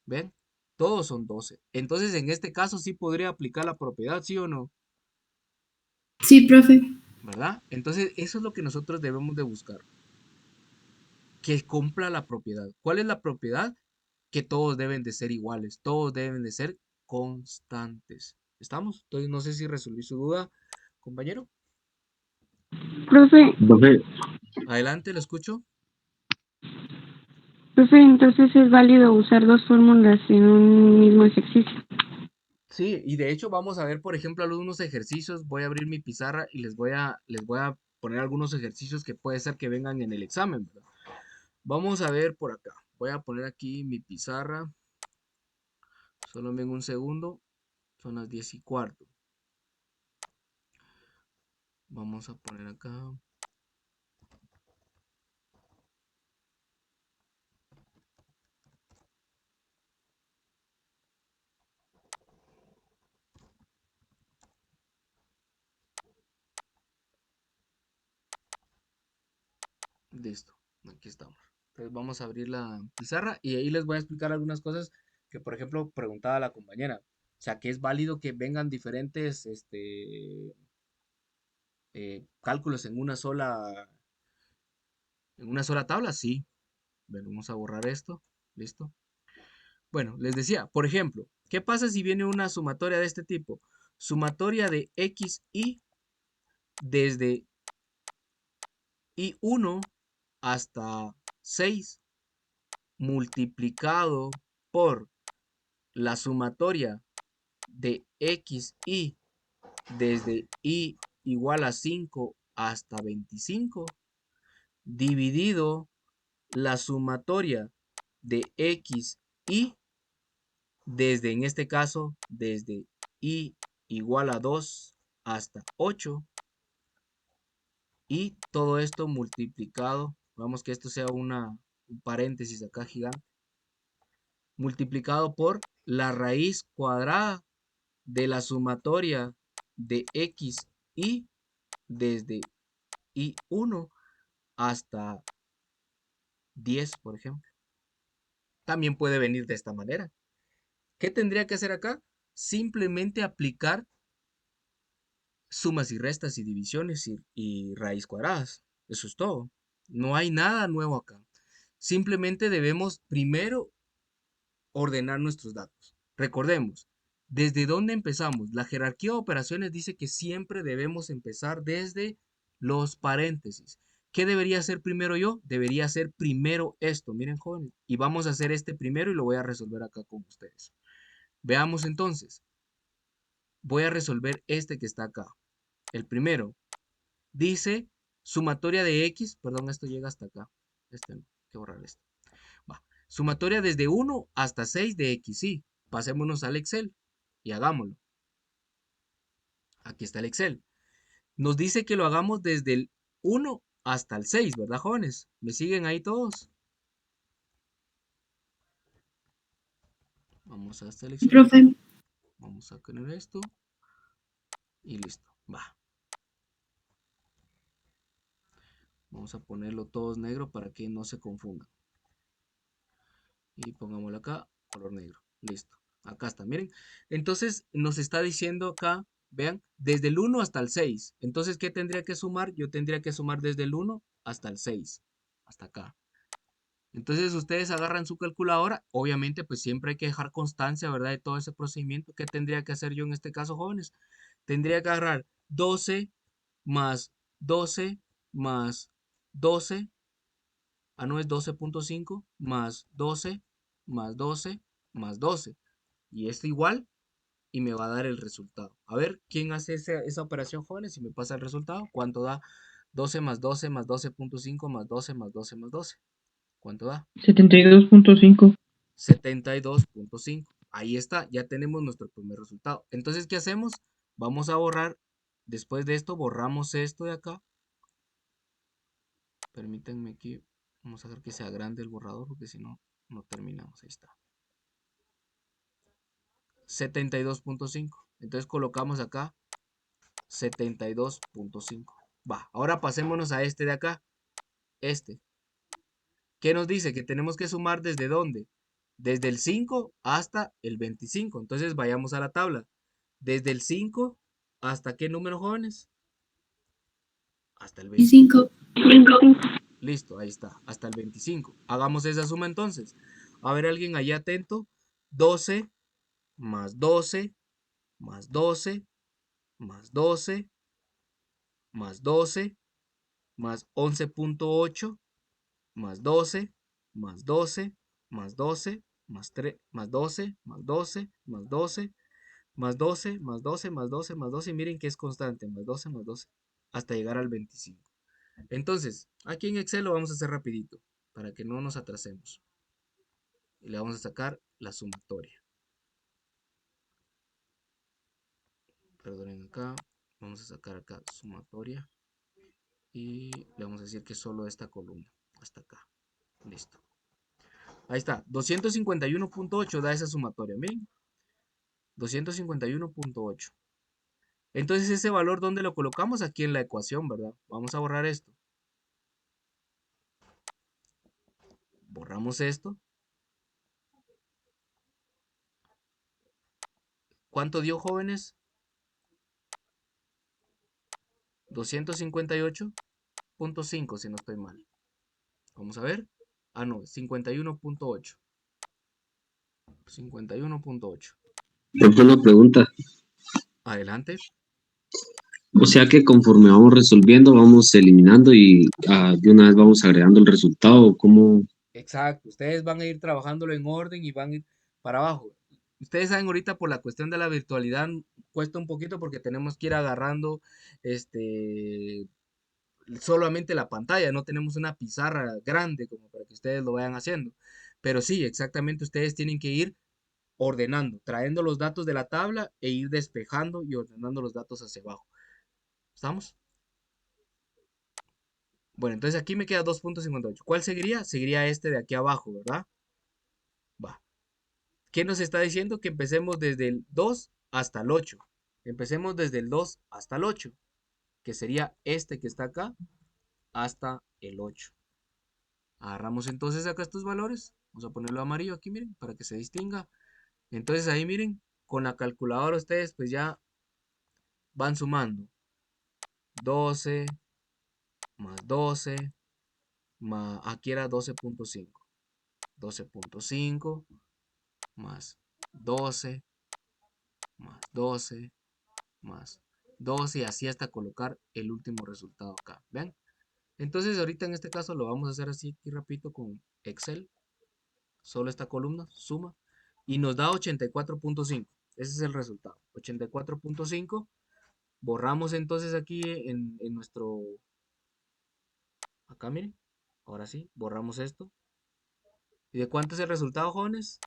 ¿Ven? Todos son 12. Entonces, en este caso sí podría aplicar la propiedad, ¿sí o no? Sí, profe. ¿Verdad? Entonces, eso es lo que nosotros debemos de buscar, que cumpla la propiedad. ¿Cuál es la propiedad? Que todos deben de ser iguales, todos deben de ser constantes. ¿Estamos? Entonces, no sé si resolví su duda, compañero. Profe, Profe, Adelante, lo escucho. profe, entonces es válido usar dos fórmulas en un mismo ejercicio. Sí, y de hecho vamos a ver, por ejemplo, algunos ejercicios. Voy a abrir mi pizarra y les voy a poner algunos ejercicios que puede ser que vengan en el examen, ¿verdad? Vamos a ver por acá. Voy a poner aquí mi pizarra. Solo ven un segundo. Son las 10:15. Vamos a poner acá. Listo. Aquí estamos. Entonces vamos a abrir la pizarra y ahí les voy a explicar algunas cosas que, por ejemplo, preguntaba la compañera. O sea, que es válido que vengan diferentes cálculos en una sola tabla, sí. Bueno, vamos a borrar esto. Listo. Bueno, les decía, por ejemplo, ¿qué pasa si viene una sumatoria de este tipo? Sumatoria de x y desde i1 hasta 6 multiplicado por la sumatoria de x y desde i igual a 5 hasta 25 dividido la sumatoria de x y desde, en este caso, desde i igual a 2 hasta 8 y todo esto multiplicado, vamos que esto sea un paréntesis acá gigante, multiplicado por la raíz cuadrada de la sumatoria de x y desde i1 hasta 10, por ejemplo. También puede venir de esta manera. ¿Qué tendría que hacer acá? Simplemente aplicar sumas y restas y divisiones y raíz cuadradas. Eso es todo. No hay nada nuevo acá. Simplemente debemos primero ordenar nuestros datos. Recordemos, ¿desde dónde empezamos? La jerarquía de operaciones dice que siempre debemos empezar desde los paréntesis. ¿Qué debería hacer primero yo? Debería hacer primero esto, miren jóvenes, y vamos a hacer este primero y lo voy a resolver acá con ustedes. Veamos entonces, voy a resolver este que está acá. El primero dice sumatoria de x, perdón, esto llega hasta acá. Este no, hay que borrar esto. Va. Sumatoria desde 1 hasta 6 de x, sí. Pasémonos al Excel y hagámoslo. Aquí está el Excel. Nos dice que lo hagamos desde el 1 hasta el 6, ¿verdad, jóvenes? ¿Me siguen ahí todos? Vamos a Sí, seleccionar. profe. Vamos a poner esto. Y listo. Va. Vamos a ponerlo todos negro para que no se confundan. Y pongámoslo acá, color negro. Listo. Acá está, miren. Entonces nos está diciendo acá, vean, desde el 1 hasta el 6. Entonces, ¿qué tendría que sumar? Yo tendría que sumar desde el 1 hasta el 6. Hasta acá. Entonces ustedes agarran su calculadora. Obviamente, pues siempre hay que dejar constancia, ¿verdad? De todo ese procedimiento. ¿Qué tendría que hacer yo en este caso, jóvenes? Tendría que agarrar 12 más 12 más 12. No es 12.5 más 12 más 12 más 12. Y esto igual y me va a dar el resultado. A ver, ¿quién hace esa operación, jóvenes? Y me pasa el resultado. ¿Cuánto da 12 más 12 más 12.5 más 12 más 12 más 12? ¿Cuánto da? 72.5. 72.5. Ahí está, ya tenemos nuestro primer resultado. Entonces, ¿qué hacemos? Vamos a borrar, después de esto, borramos esto de acá. Permítanme aquí, vamos a hacer que sea grande el borrador, porque si no, no terminamos. Ahí está. 72.5. Entonces colocamos acá 72.5. Va, ahora pasémonos a este de acá. Este. ¿Qué nos dice? Que tenemos que sumar desde dónde? Desde el 5 hasta el 25. Entonces vayamos a la tabla. Desde el 5 hasta qué número, jóvenes? Hasta el 25. 25. Listo, ahí está. Hasta el 25. Hagamos esa suma entonces. A ver, alguien ahí atento. 12 más 12 más 12 más 12 más 12 más 11.8 más 12 más 12 más 12 más 3 más 12 más 12 más 12 más 12 más 12 más 12 más 12 y miren que es constante, más 12 hasta llegar al 25. Entonces, aquí en Excel lo vamos a hacer rapidito para que no nos atrasemos. Y le vamos a sacar la sumatoria. Perdonen acá, vamos a sacar acá sumatoria y le vamos a decir que solo esta columna, hasta acá. Listo. Ahí está, 251.8 da esa sumatoria, miren. 251.8. Entonces ese valor, ¿dónde lo colocamos? Aquí en la ecuación, ¿verdad? Vamos a borrar esto. Borramos esto. ¿Cuánto dio, jóvenes? 258.5, si no estoy mal. Vamos a ver. Ah, no, 51.8. 51.8. Profe, una pregunta. Adelante. O sea que conforme vamos resolviendo, vamos eliminando y de una vez vamos agregando el resultado. ¿Cómo? Exacto. Ustedes van a ir trabajándolo en orden y van a ir para abajo. Ustedes saben ahorita por la cuestión de la virtualidad cuesta un poquito porque tenemos que ir agarrando solamente la pantalla, no tenemos una pizarra grande como para que ustedes lo vayan haciendo. Pero sí, exactamente ustedes tienen que ir ordenando, trayendo los datos de la tabla e ir despejando y ordenando los datos hacia abajo. ¿Estamos? Bueno, entonces aquí me queda 2.58. ¿Cuál seguiría? Seguiría este de aquí abajo, ¿verdad? Va. ¿Qué nos está diciendo? Que empecemos desde el 2 hasta el 8. Empecemos desde el 2 hasta el 8, que sería este que está acá hasta el 8. Agarramos entonces acá estos valores. Vamos a ponerlo amarillo aquí, miren, para que se distinga. Entonces ahí miren, con la calculadora ustedes pues ya van sumando 12 más 12 más, aquí era 12.5. 12.5 más 12 más 12 más 12 y así hasta colocar el último resultado acá. ¿Ven? Entonces ahorita en este caso lo vamos a hacer así aquí rapidito con Excel. Solo esta columna suma y nos da 84.5. Ese es el resultado. 84.5. Borramos entonces aquí en nuestro... Acá miren. Ahora sí, borramos esto. ¿Y de cuánto es el resultado, jóvenes?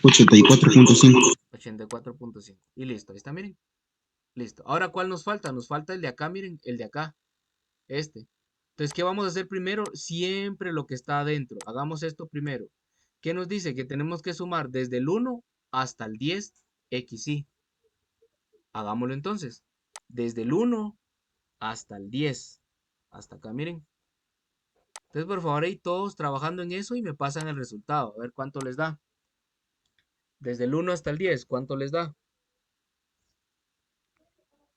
84.5. 84.5. Y listo, ahí está, miren. Listo. Ahora, ¿cuál nos falta? Nos falta el de acá, miren, el de acá. Este. Entonces, ¿qué vamos a hacer primero? Siempre lo que está adentro. Hagamos esto primero. ¿Qué nos dice? Que tenemos que sumar desde el 1 hasta el 10 XY. Hagámoslo entonces. Desde el 1 hasta el 10. Hasta acá, miren. Entonces, por favor, ahí todos trabajando en eso y me pasan el resultado. A ver cuánto les da. Desde el 1 hasta el 10, ¿cuánto les da?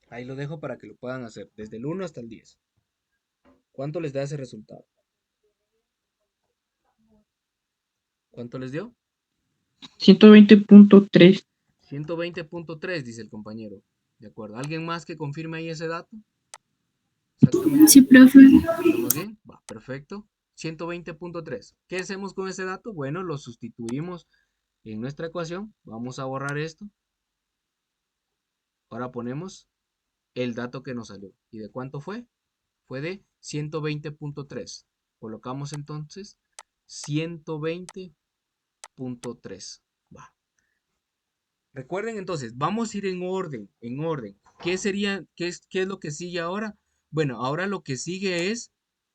Ahí lo dejo para que lo puedan hacer. Desde el 1 hasta el 10. ¿Cuánto les da ese resultado? ¿Cuánto les dio? 120.3. 120.3, dice el compañero. De acuerdo. ¿Alguien más que confirme ahí ese dato? Exactamente. Sí, profe. ¿Estamos bien? Va, perfecto. 120.3. ¿Qué hacemos con ese dato? Bueno, lo sustituimos en nuestra ecuación. Vamos a borrar esto. Ahora ponemos el dato que nos salió. ¿Y de cuánto fue? Fue de 120.3. Colocamos entonces 120.3. Va. Recuerden entonces, vamos a ir en orden, en orden. ¿Qué sería, qué es lo que sigue ahora? Bueno, ahora lo que sigue es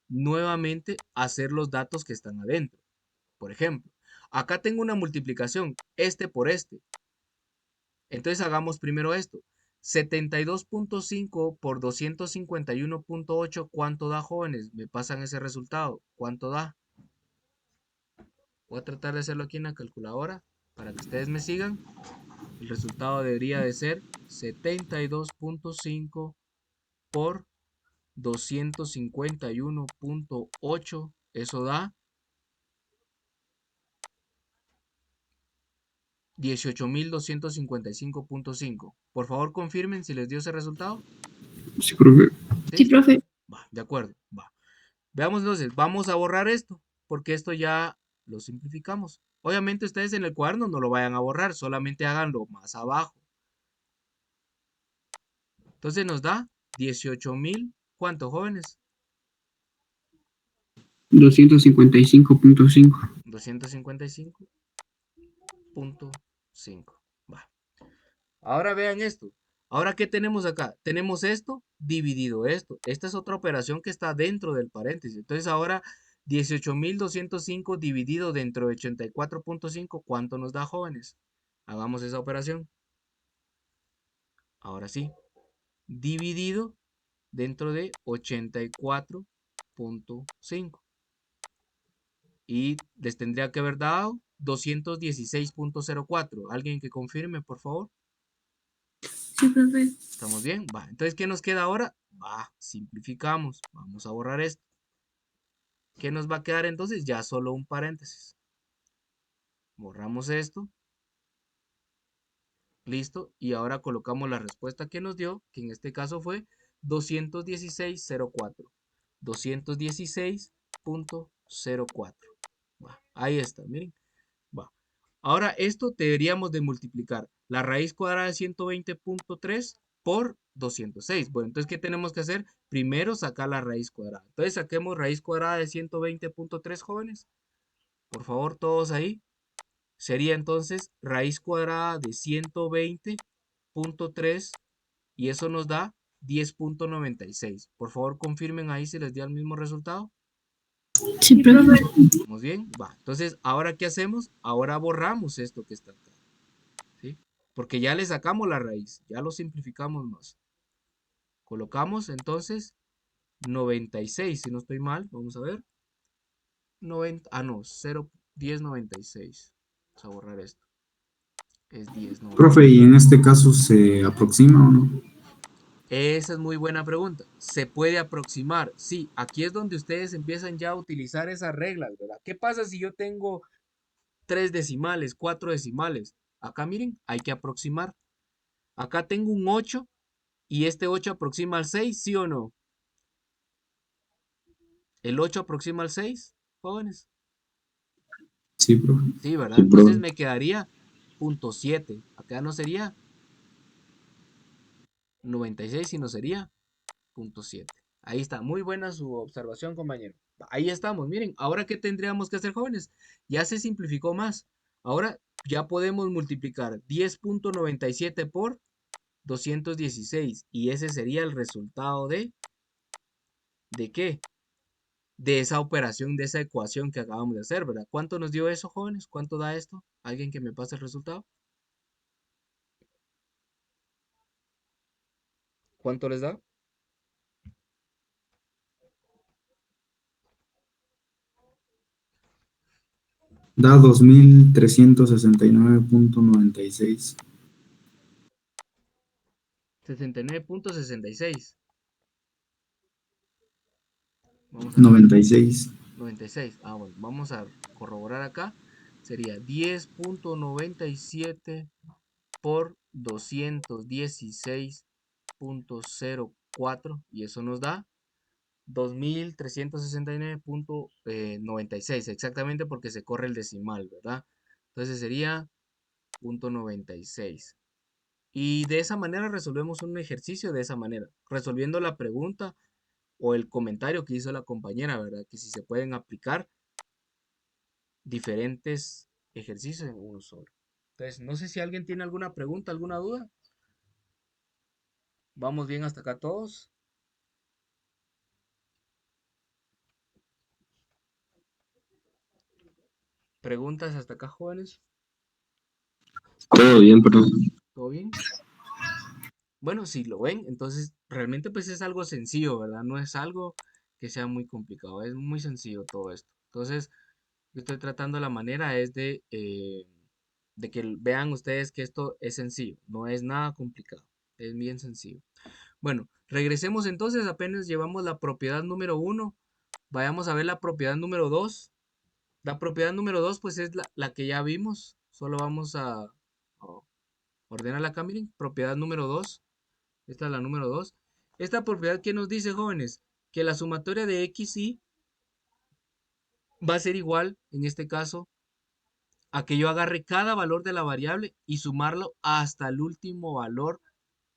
nuevamente hacer los datos que están adentro. Por ejemplo, acá tengo una multiplicación, este por este. Entonces hagamos primero esto. 72.5 por 251.8, ¿cuánto da, jóvenes? Me pasan ese resultado. ¿Cuánto da? Voy a tratar de hacerlo aquí en la calculadora para que ustedes me sigan. El resultado debería de ser 72.5 por 251.8. Eso da 18.255.5. Por favor, confirmen si les dio ese resultado. Sí, profe. Sí, ¿Sí? profe. Va, de acuerdo. Va. Veamos entonces, vamos a borrar esto, porque esto ya lo simplificamos. Obviamente ustedes en el cuaderno no lo vayan a borrar, solamente háganlo más abajo. Entonces nos da 18.000, ¿cuánto, jóvenes? 255.5. 255.5. Va. Ahora vean esto. Ahora, ¿qué tenemos acá? Tenemos esto dividido esto. Esta es otra operación que está dentro del paréntesis. Entonces ahora 18.205 dividido dentro de 84.5, ¿cuánto nos da, jóvenes? Hagamos esa operación. Ahora sí. Dividido dentro de 84.5. y les tendría que haber dado 216.04. ¿Alguien que confirme, por favor? Sí, profe. ¿Estamos bien? Va. Entonces, ¿qué nos queda ahora? Simplificamos. Vamos a borrar esto. ¿Qué nos va a quedar entonces? Ya solo un paréntesis. Borramos esto. Listo. Y ahora colocamos la respuesta que nos dio, que en este caso fue 216.04. 216.04. Ahí está, miren. Va. Ahora esto deberíamos de multiplicar la raíz cuadrada de 120.3 por 206. Bueno, entonces, ¿qué tenemos que hacer? Primero sacar la raíz cuadrada. Entonces, saquemos raíz cuadrada de 120.3, jóvenes. Por favor, todos ahí. Sería entonces raíz cuadrada de 120.3 y eso nos da 10.96. Por favor, confirmen ahí si les dio el mismo resultado. Sí, profe. ¿Estamos bien? Va. Entonces, ¿ahora qué hacemos? Ahora borramos esto que está acá. ¿Sí? Porque ya le sacamos la raíz, ya lo simplificamos más. Colocamos entonces 96, si no estoy mal, vamos a ver. 1096. Vamos a borrar esto. Es 1096. Profe, ¿y en este caso se aproxima o no? Esa es muy buena pregunta. ¿Se puede aproximar? Sí, aquí es donde ustedes empiezan ya a utilizar esas reglas, ¿verdad? ¿Qué pasa si yo tengo 3 decimales, 4 decimales? Acá miren, hay que aproximar. Acá tengo un 8 y este 8 aproxima al 6, ¿sí o no? ¿El 8 aproxima al 6, jóvenes? Sí, profe. Sí, ¿verdad? Sí, Entonces profe. me quedaría 0.7. Acá no sería 96, sino sería 0.7. Ahí está, muy buena su observación, compañero. Ahí estamos, miren, ahora ¿qué tendríamos que hacer, jóvenes? Ya se simplificó más. Ahora ya podemos multiplicar 10.97 por 216 y ese sería el resultado ¿de qué? De esa operación, de esa ecuación que acabamos de hacer, ¿verdad? ¿Cuánto nos dio eso, jóvenes? ¿Cuánto da esto? ¿Alguien que me pase el resultado? ¿Cuánto les da? Da 2369.96. 69.66. Vamos a ver. 96. 96. Bueno, vamos a corroborar acá. Sería 10.97 por 216.04 y eso nos da 2369.96, exactamente porque se corre el decimal, ¿verdad? Entonces sería 0.96. Y de esa manera resolvemos un ejercicio de esa manera, resolviendo la pregunta o el comentario que hizo la compañera, ¿verdad? Que si se pueden aplicar diferentes ejercicios en uno solo. Entonces, no sé si alguien tiene alguna pregunta, alguna duda. ¿Vamos bien hasta acá todos? ¿Preguntas hasta acá, jóvenes? Todo bien, profe. ¿Todo bien? Bueno, si lo ven, entonces realmente pues es algo sencillo, ¿verdad? No es algo que sea muy complicado, es muy sencillo todo esto. Entonces, yo estoy tratando la manera es de que vean ustedes que esto es sencillo, no es nada complicado, es bien sencillo. Bueno, regresemos entonces, apenas llevamos la propiedad número 1, vayamos a ver la propiedad número 2. La propiedad número 2 pues es la que ya vimos, solo vamos a ordenarla acá, miren, propiedad número 2. Esta es la número 2. Esta propiedad que nos dice, jóvenes, que la sumatoria de x y va a ser igual, en este caso, a que yo agarre cada valor de la variable y sumarlo hasta el último valor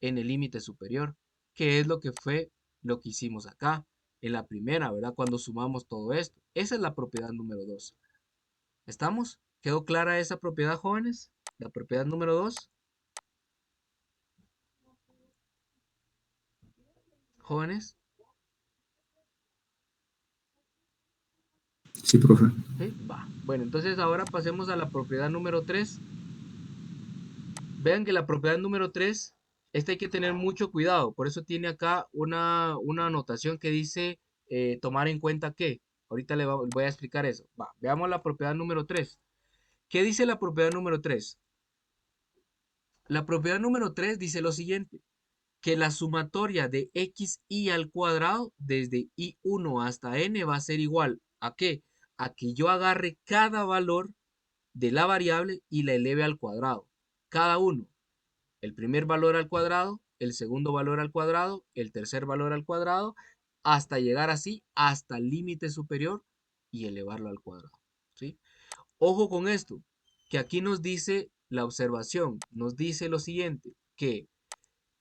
en el límite superior, que es lo que fue lo que hicimos acá, en la primera, ¿verdad? Cuando sumamos todo esto. Esa es la propiedad número 2. ¿Estamos? ¿Quedó clara esa propiedad, jóvenes? La propiedad número 2. Jóvenes. Sí, profe. ¿Sí? Va. Bueno, entonces ahora pasemos a la propiedad número 3. Vean que la propiedad número 3, esta hay que tener mucho cuidado. Por eso tiene acá una anotación que dice tomar en cuenta que. Ahorita voy a explicar eso. Va, veamos la propiedad número 3. ¿Qué dice la propiedad número 3? La propiedad número 3 dice lo siguiente, que la sumatoria de xy al cuadrado desde i1 hasta n va a ser igual ¿a qué? A que yo agarre cada valor de la variable y la eleve al cuadrado. Cada uno. El primer valor al cuadrado, el segundo valor al cuadrado, el tercer valor al cuadrado, hasta llegar así hasta el límite superior y elevarlo al cuadrado. ¿Sí? Ojo con esto, que aquí nos dice la observación, nos dice lo siguiente, que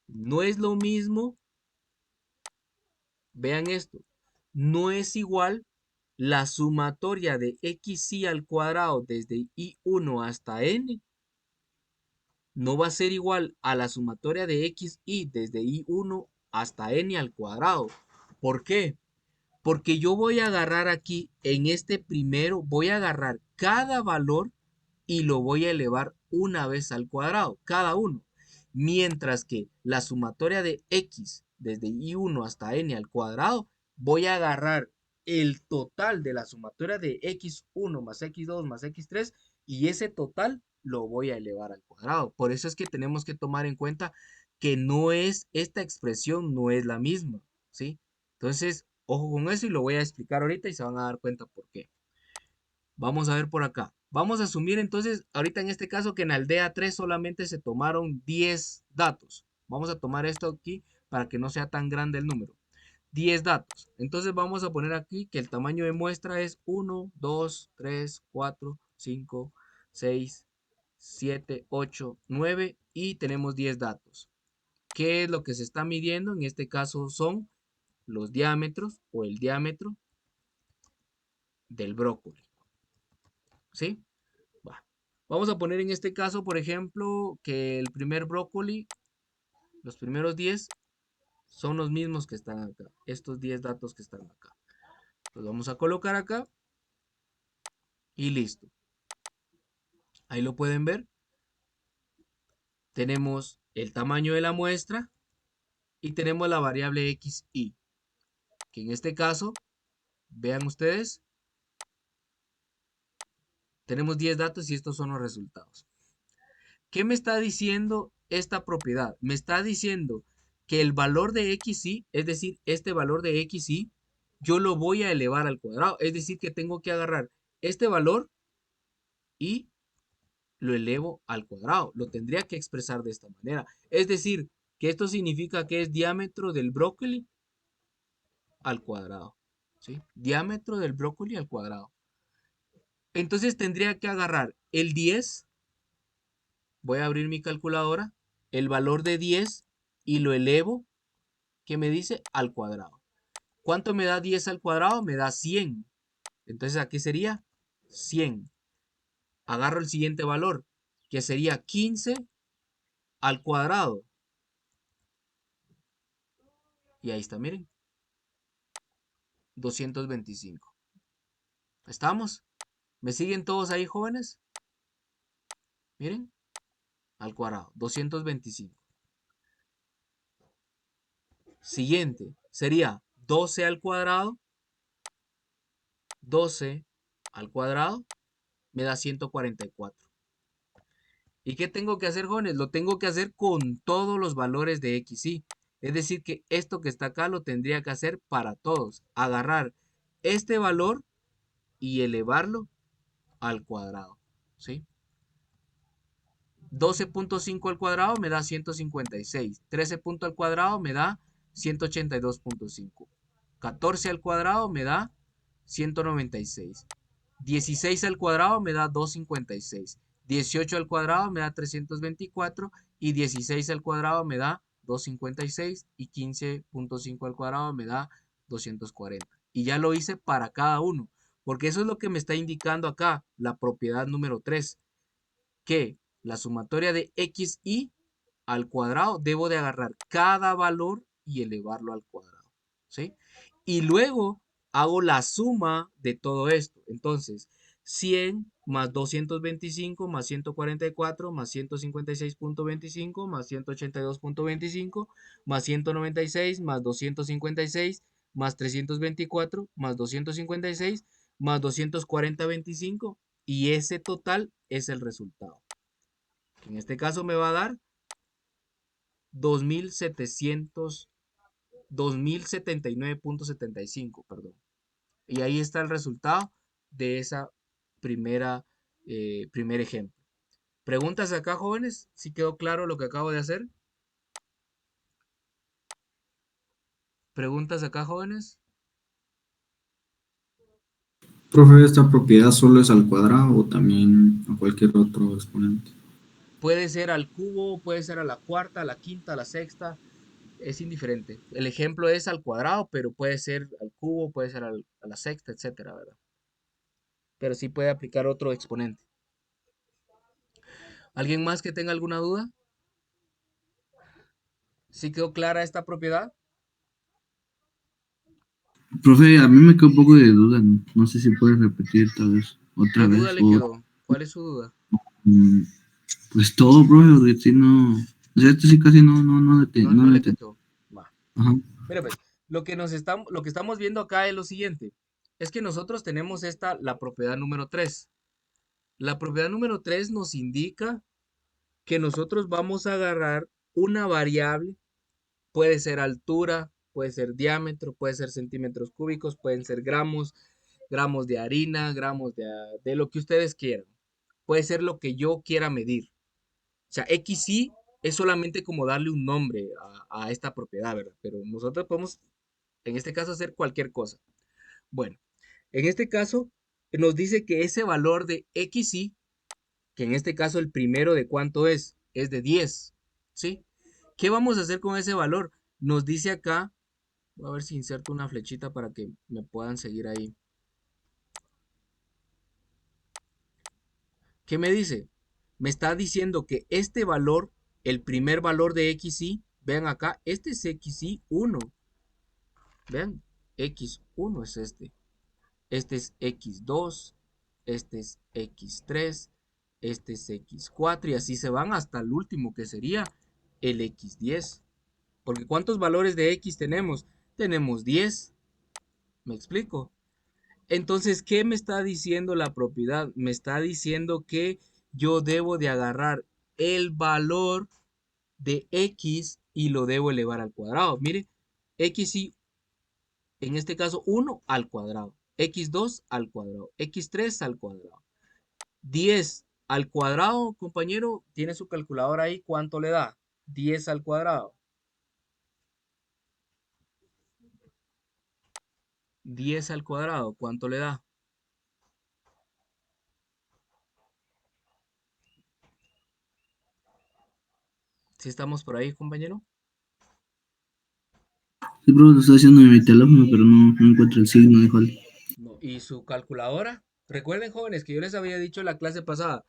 no es lo mismo, vean esto, no es igual la sumatoria de xy al cuadrado desde i1 hasta n, no va a ser igual a la sumatoria de xy desde i1 hasta n al cuadrado. ¿Por qué? Porque yo voy a agarrar aquí, en este primero, voy a agarrar cada valor y lo voy a elevar una vez al cuadrado, cada uno. Mientras que la sumatoria de x desde i1 hasta n al cuadrado, voy a agarrar el total de la sumatoria de x1 más x2 más x3 y ese total lo voy a elevar al cuadrado. Por eso es que tenemos que tomar en cuenta que no es, esta expresión no es la misma, ¿sí? Entonces, ojo con eso y lo voy a explicar ahorita y se van a dar cuenta por qué. Vamos a ver por acá. Vamos a asumir entonces, ahorita en este caso, que en aldea 3 solamente se tomaron 10 datos. Vamos a tomar esto aquí para que no sea tan grande el número. 10 datos. Entonces vamos a poner aquí que el tamaño de muestra es 1, 2, 3, 4, 5, 6, 7, 8, 9 y tenemos 10 datos. ¿Qué es lo que se está midiendo? En este caso son los diámetros o el diámetro del brócoli. ¿Sí? Va. Vamos a poner en este caso, por ejemplo, que el primer brócoli, los primeros 10 son los mismos que están acá. Estos 10 datos que están acá. Los vamos a colocar acá y listo. Ahí lo pueden ver. Tenemos el tamaño de la muestra y tenemos la variable xy, que en este caso, vean ustedes, tenemos 10 datos y estos son los resultados. ¿Qué me está diciendo esta propiedad? Me está diciendo que el valor de xy, es decir, este valor de xy, yo lo voy a elevar al cuadrado. Es decir, que tengo que agarrar este valor y lo elevo al cuadrado. Lo tendría que expresar de esta manera. Es decir, que esto significa que es diámetro del brócoli al cuadrado. ¿Sí? Diámetro del brócoli al cuadrado. Entonces tendría que agarrar el 10. Voy a abrir mi calculadora. El valor de 10 y lo elevo, ¿qué me dice? Al cuadrado. ¿Cuánto me da 10 al cuadrado? Me da 100. Entonces aquí sería 100. Agarro el siguiente valor, que sería 15 al cuadrado. Y ahí está, miren. 225. ¿Estamos? ¿Me siguen todos ahí, jóvenes? Miren, al cuadrado, 225. Siguiente, sería 12 al cuadrado. 12 al cuadrado me da 144. ¿Y qué tengo que hacer, jóvenes? Lo tengo que hacer con todos los valores de xy. Es decir, que esto que está acá lo tendría que hacer para todos. Agarrar este valor y elevarlo al cuadrado. ¿Sí? 12.5 al cuadrado me da 156. 13 punto al cuadrado me da 182.5. 14 al cuadrado me da 196. 16 al cuadrado me da 256. 18 al cuadrado me da 324 y 16 al cuadrado me da 256 y 15.5 al cuadrado me da 240. Y ya lo hice para cada uno, porque eso es lo que me está indicando acá la propiedad número 3, que la sumatoria de xy al cuadrado debo de agarrar cada valor y elevarlo al cuadrado, ¿sí? Y luego hago la suma de todo esto. Entonces, 100 más 225 más 144 más 156.25 más 182.25 más 196 más 256 más 324, más 256, más 240,25, y ese total es el resultado. En este caso me va a dar 2.700, 2.079,75, perdón. Y ahí está el resultado de esa primer ejemplo. ¿Preguntas acá, jóvenes? ¿Sí quedó claro lo que acabo de hacer? ¿Preguntas acá, jóvenes? Profe, ¿esta propiedad solo es al cuadrado o también a cualquier otro exponente? Puede ser al cubo, puede ser a la cuarta, a la quinta, a la sexta, es indiferente. El ejemplo es al cuadrado, pero puede ser al cubo, puede ser a la sexta, etcétera, ¿verdad? Pero sí puede aplicar otro exponente. ¿Alguien más que tenga alguna duda? ¿Sí quedó clara esta propiedad? Profe, a mí me quedó un poco de duda, no, no sé si puedes repetir tal vez otra ¿Qué duda vez le o quedó? ¿Cuál es su duda? mm, pues todo, profe, porque si no, o sea, esto sí casi No, no no lo le entendí. cachó. Va. Ajá. Mira, pues, lo que estamos viendo acá es lo siguiente. Es que nosotros tenemos la propiedad número 3. La propiedad número 3 nos indica que nosotros vamos a agarrar una variable, puede ser altura, puede ser diámetro, puede ser centímetros cúbicos, pueden ser gramos, gramos de harina, gramos de lo que ustedes quieran. Puede ser lo que yo quiera medir. O sea, XY es solamente como darle un nombre a esta propiedad, ¿verdad? Pero nosotros podemos, en este caso, hacer cualquier cosa. Bueno, en este caso, nos dice que ese valor de XY, que en este caso el primero de cuánto es de 10, ¿sí? ¿Qué vamos a hacer con ese valor? Nos dice acá, voy a ver si inserto una flechita para que me puedan seguir ahí. ¿Qué me dice? Me está diciendo que este valor, el primer valor de XY, vean acá, este es XY1. Vean, X1 es este. Este es X2, este es X3, este es X4 y así se van hasta el último que sería el X10. Porque ¿cuántos valores de X tenemos? Tenemos 10. ¿Me explico? Entonces, ¿qué me está diciendo la propiedad? Me está diciendo que yo debo de agarrar el valor de X y lo debo elevar al cuadrado. Mire, X y en este caso 1 al cuadrado, X2 al cuadrado, X3 al cuadrado. 10 al cuadrado, compañero, tiene su calculadora ahí, ¿cuánto le da? 10 al cuadrado. 10 al cuadrado, ¿cuánto le da? ¿Sí estamos por ahí, compañero? Sí, profe, lo estoy haciendo en mi teléfono, pero no encuentro el signo, híjole. No. ¿Y su calculadora? Recuerden, jóvenes, que yo les había dicho en la clase pasada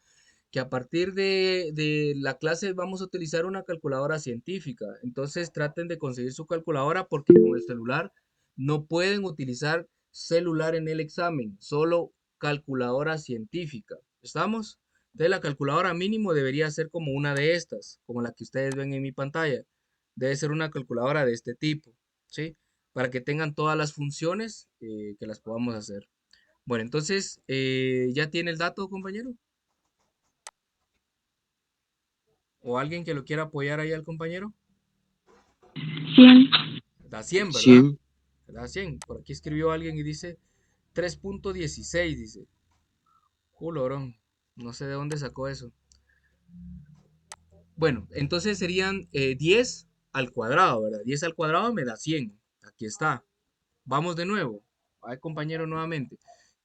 que a partir de la clase vamos a utilizar una calculadora científica. Entonces traten de conseguir su calculadora porque con el celular no pueden utilizar celular en el examen, solo calculadora científica. ¿Estamos? Entonces la calculadora mínimo debería ser como una de estas, como la que ustedes ven en mi pantalla. Debe ser una calculadora de este tipo, ¿sí? Para que tengan todas las funciones que las podamos hacer. Bueno, entonces, ¿ya tiene el dato, compañero? ¿O alguien que lo quiera apoyar ahí al compañero? 100. Da 100, ¿verdad? 100. Da 100. Por aquí escribió alguien y dice 3.16, dice. Lorón. No sé de dónde sacó eso. Bueno, entonces serían 10 al cuadrado, ¿verdad? 10 al cuadrado me da 100. Aquí está. Vamos de nuevo. Ay, compañero, nuevamente.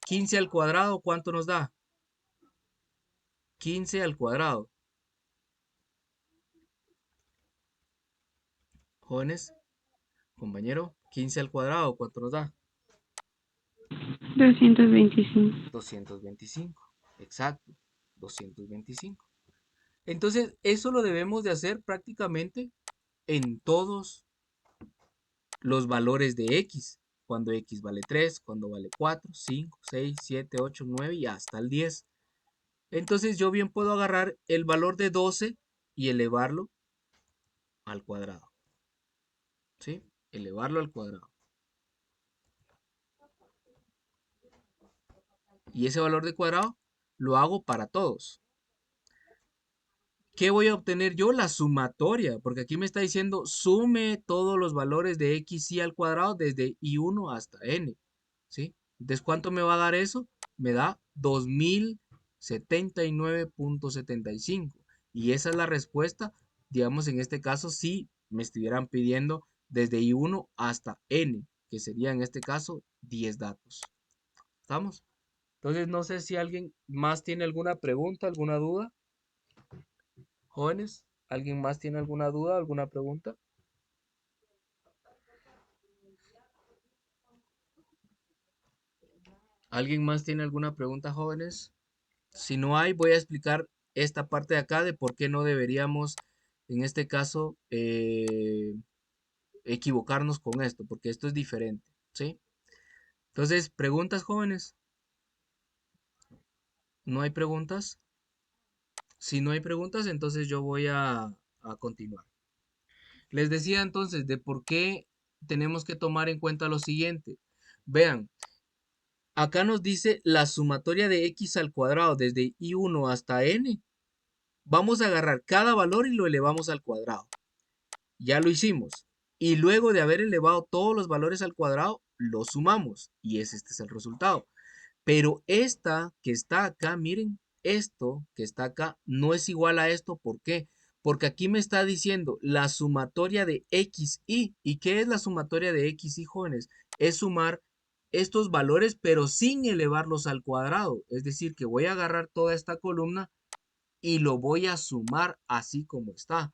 15 al cuadrado, ¿cuánto nos da? 15 al cuadrado. Jóvenes, compañero, 15 al cuadrado, ¿cuánto nos da? 225. 225. Exacto, 225. Entonces, eso lo debemos de hacer prácticamente en todos los valores de x. Cuando x vale 3, cuando vale 4, 5, 6, 7, 8, 9 y hasta el 10. Entonces, yo bien puedo agarrar el valor de 12 y elevarlo al cuadrado. ¿Sí? Elevarlo al cuadrado. Y ese valor de cuadrado lo hago para todos. ¿Qué voy a obtener yo? La sumatoria, porque aquí me está diciendo sume todos los valores de x y al cuadrado desde i1 hasta n, ¿sí? Entonces, ¿cuánto me va a dar eso? Me da 2079.75. Y esa es la respuesta, digamos, en este caso, si me estuvieran pidiendo desde i1 hasta n, que sería en este caso 10 datos. ¿Estamos? Entonces, no sé si alguien más tiene alguna pregunta, alguna duda. Jóvenes, ¿alguien más tiene alguna duda, alguna pregunta? ¿Alguien más tiene alguna pregunta, jóvenes? Si no hay, voy a explicar esta parte de acá de por qué no deberíamos, en este caso, equivocarnos con esto, porque esto es diferente, ¿sí? Entonces, preguntas, jóvenes. ¿No hay preguntas? Si no hay preguntas, entonces yo voy a continuar. Les decía entonces de por qué tenemos que tomar en cuenta lo siguiente. Vean, acá nos dice la sumatoria de x al cuadrado desde i1 hasta n. Vamos a agarrar cada valor y lo elevamos al cuadrado. Ya lo hicimos. Y luego de haber elevado todos los valores al cuadrado, lo sumamos. Y este es el resultado. Pero esta que está acá, miren, esto que está acá no es igual a esto. ¿Por qué? Porque aquí me está diciendo la sumatoria de x y. ¿Y qué es la sumatoria de x y, jóvenes? Es sumar estos valores, pero sin elevarlos al cuadrado. Es decir, que voy a agarrar toda esta columna y lo voy a sumar así como está.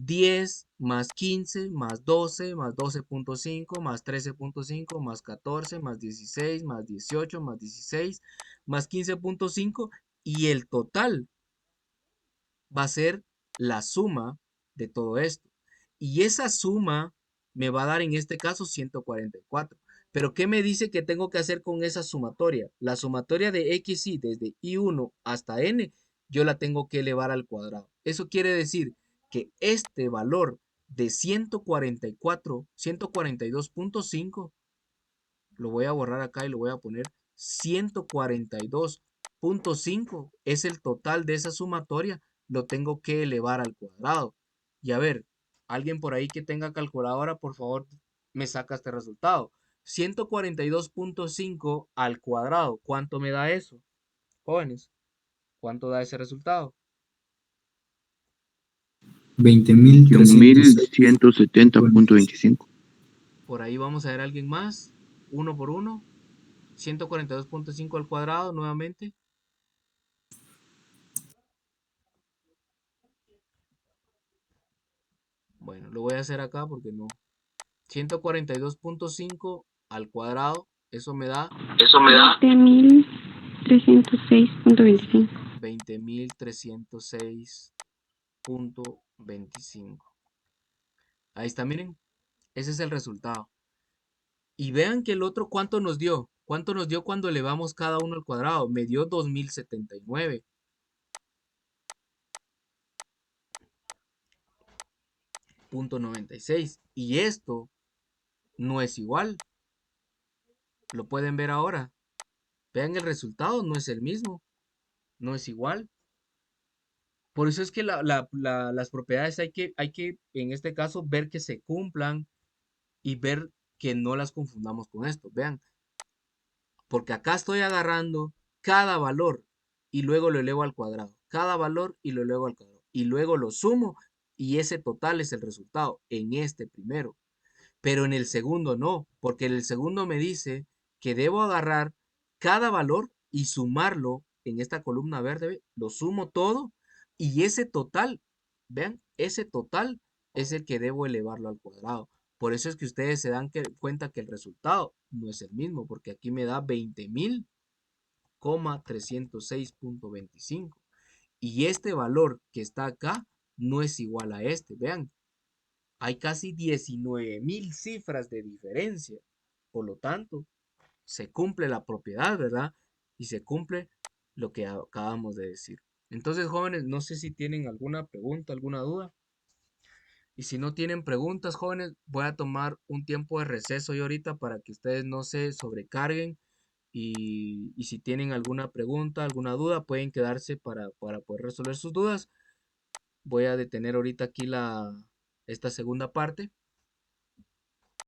10 más 15 más 12 más 12.5 más 13.5 más 14 más 16 más 18 más 16 más 15.5 y el total va a ser la suma de todo esto. Y esa suma me va a dar en este caso 144. Pero ¿qué me dice que tengo que hacer con esa sumatoria? La sumatoria de x y desde i1 hasta n, yo la tengo que elevar al cuadrado. Eso quiere decir que este valor de 144, 142.5, lo voy a borrar acá y lo voy a poner 142.5, es el total de esa sumatoria, lo tengo que elevar al cuadrado. Y a ver, alguien por ahí que tenga calculadora, por favor, me saca este resultado. 142.5 al cuadrado, ¿cuánto me da eso? Jóvenes, ¿cuánto da ese resultado? 20.300. 2170.25. Por ahí vamos a ver a alguien más, uno por uno. 142.5 al cuadrado nuevamente. Bueno, lo voy a hacer acá porque no. 142.5 al cuadrado, eso me da 20.306.25. 20.306.25. Ahí está, miren. Ese es el resultado. Y vean que el otro, ¿cuánto nos dio? ¿Cuánto nos dio cuando elevamos cada uno al cuadrado? Me dio 2079.96. Y esto no es igual. Lo pueden ver ahora. Vean el resultado, no es el mismo. No es igual. Por eso es que las propiedades hay que, en este caso, ver que se cumplan y ver que no las confundamos con esto. Vean, porque acá estoy agarrando cada valor y luego lo elevo al cuadrado. Cada valor y lo elevo al cuadrado. Y luego lo sumo y ese total es el resultado en este primero. Pero en el segundo no, porque en el segundo me dice que debo agarrar cada valor y sumarlo en esta columna verde, lo sumo todo y ese total, vean, ese total es el que debo elevarlo al cuadrado. Por eso es que ustedes se dan cuenta que el resultado no es el mismo, porque aquí me da 20.306.25 y este valor que está acá no es igual a este, vean, hay casi 19.000 cifras de diferencia. Por lo tanto, se cumple la propiedad, ¿verdad? Y se cumple lo que acabamos de decir. Entonces, jóvenes, no sé si tienen alguna pregunta, alguna duda. Y si no tienen preguntas, jóvenes, voy a tomar un tiempo de receso yo ahorita para que ustedes no se sobrecarguen y si tienen alguna pregunta, alguna duda, pueden quedarse para poder resolver sus dudas. Voy a detener ahorita aquí esta segunda parte.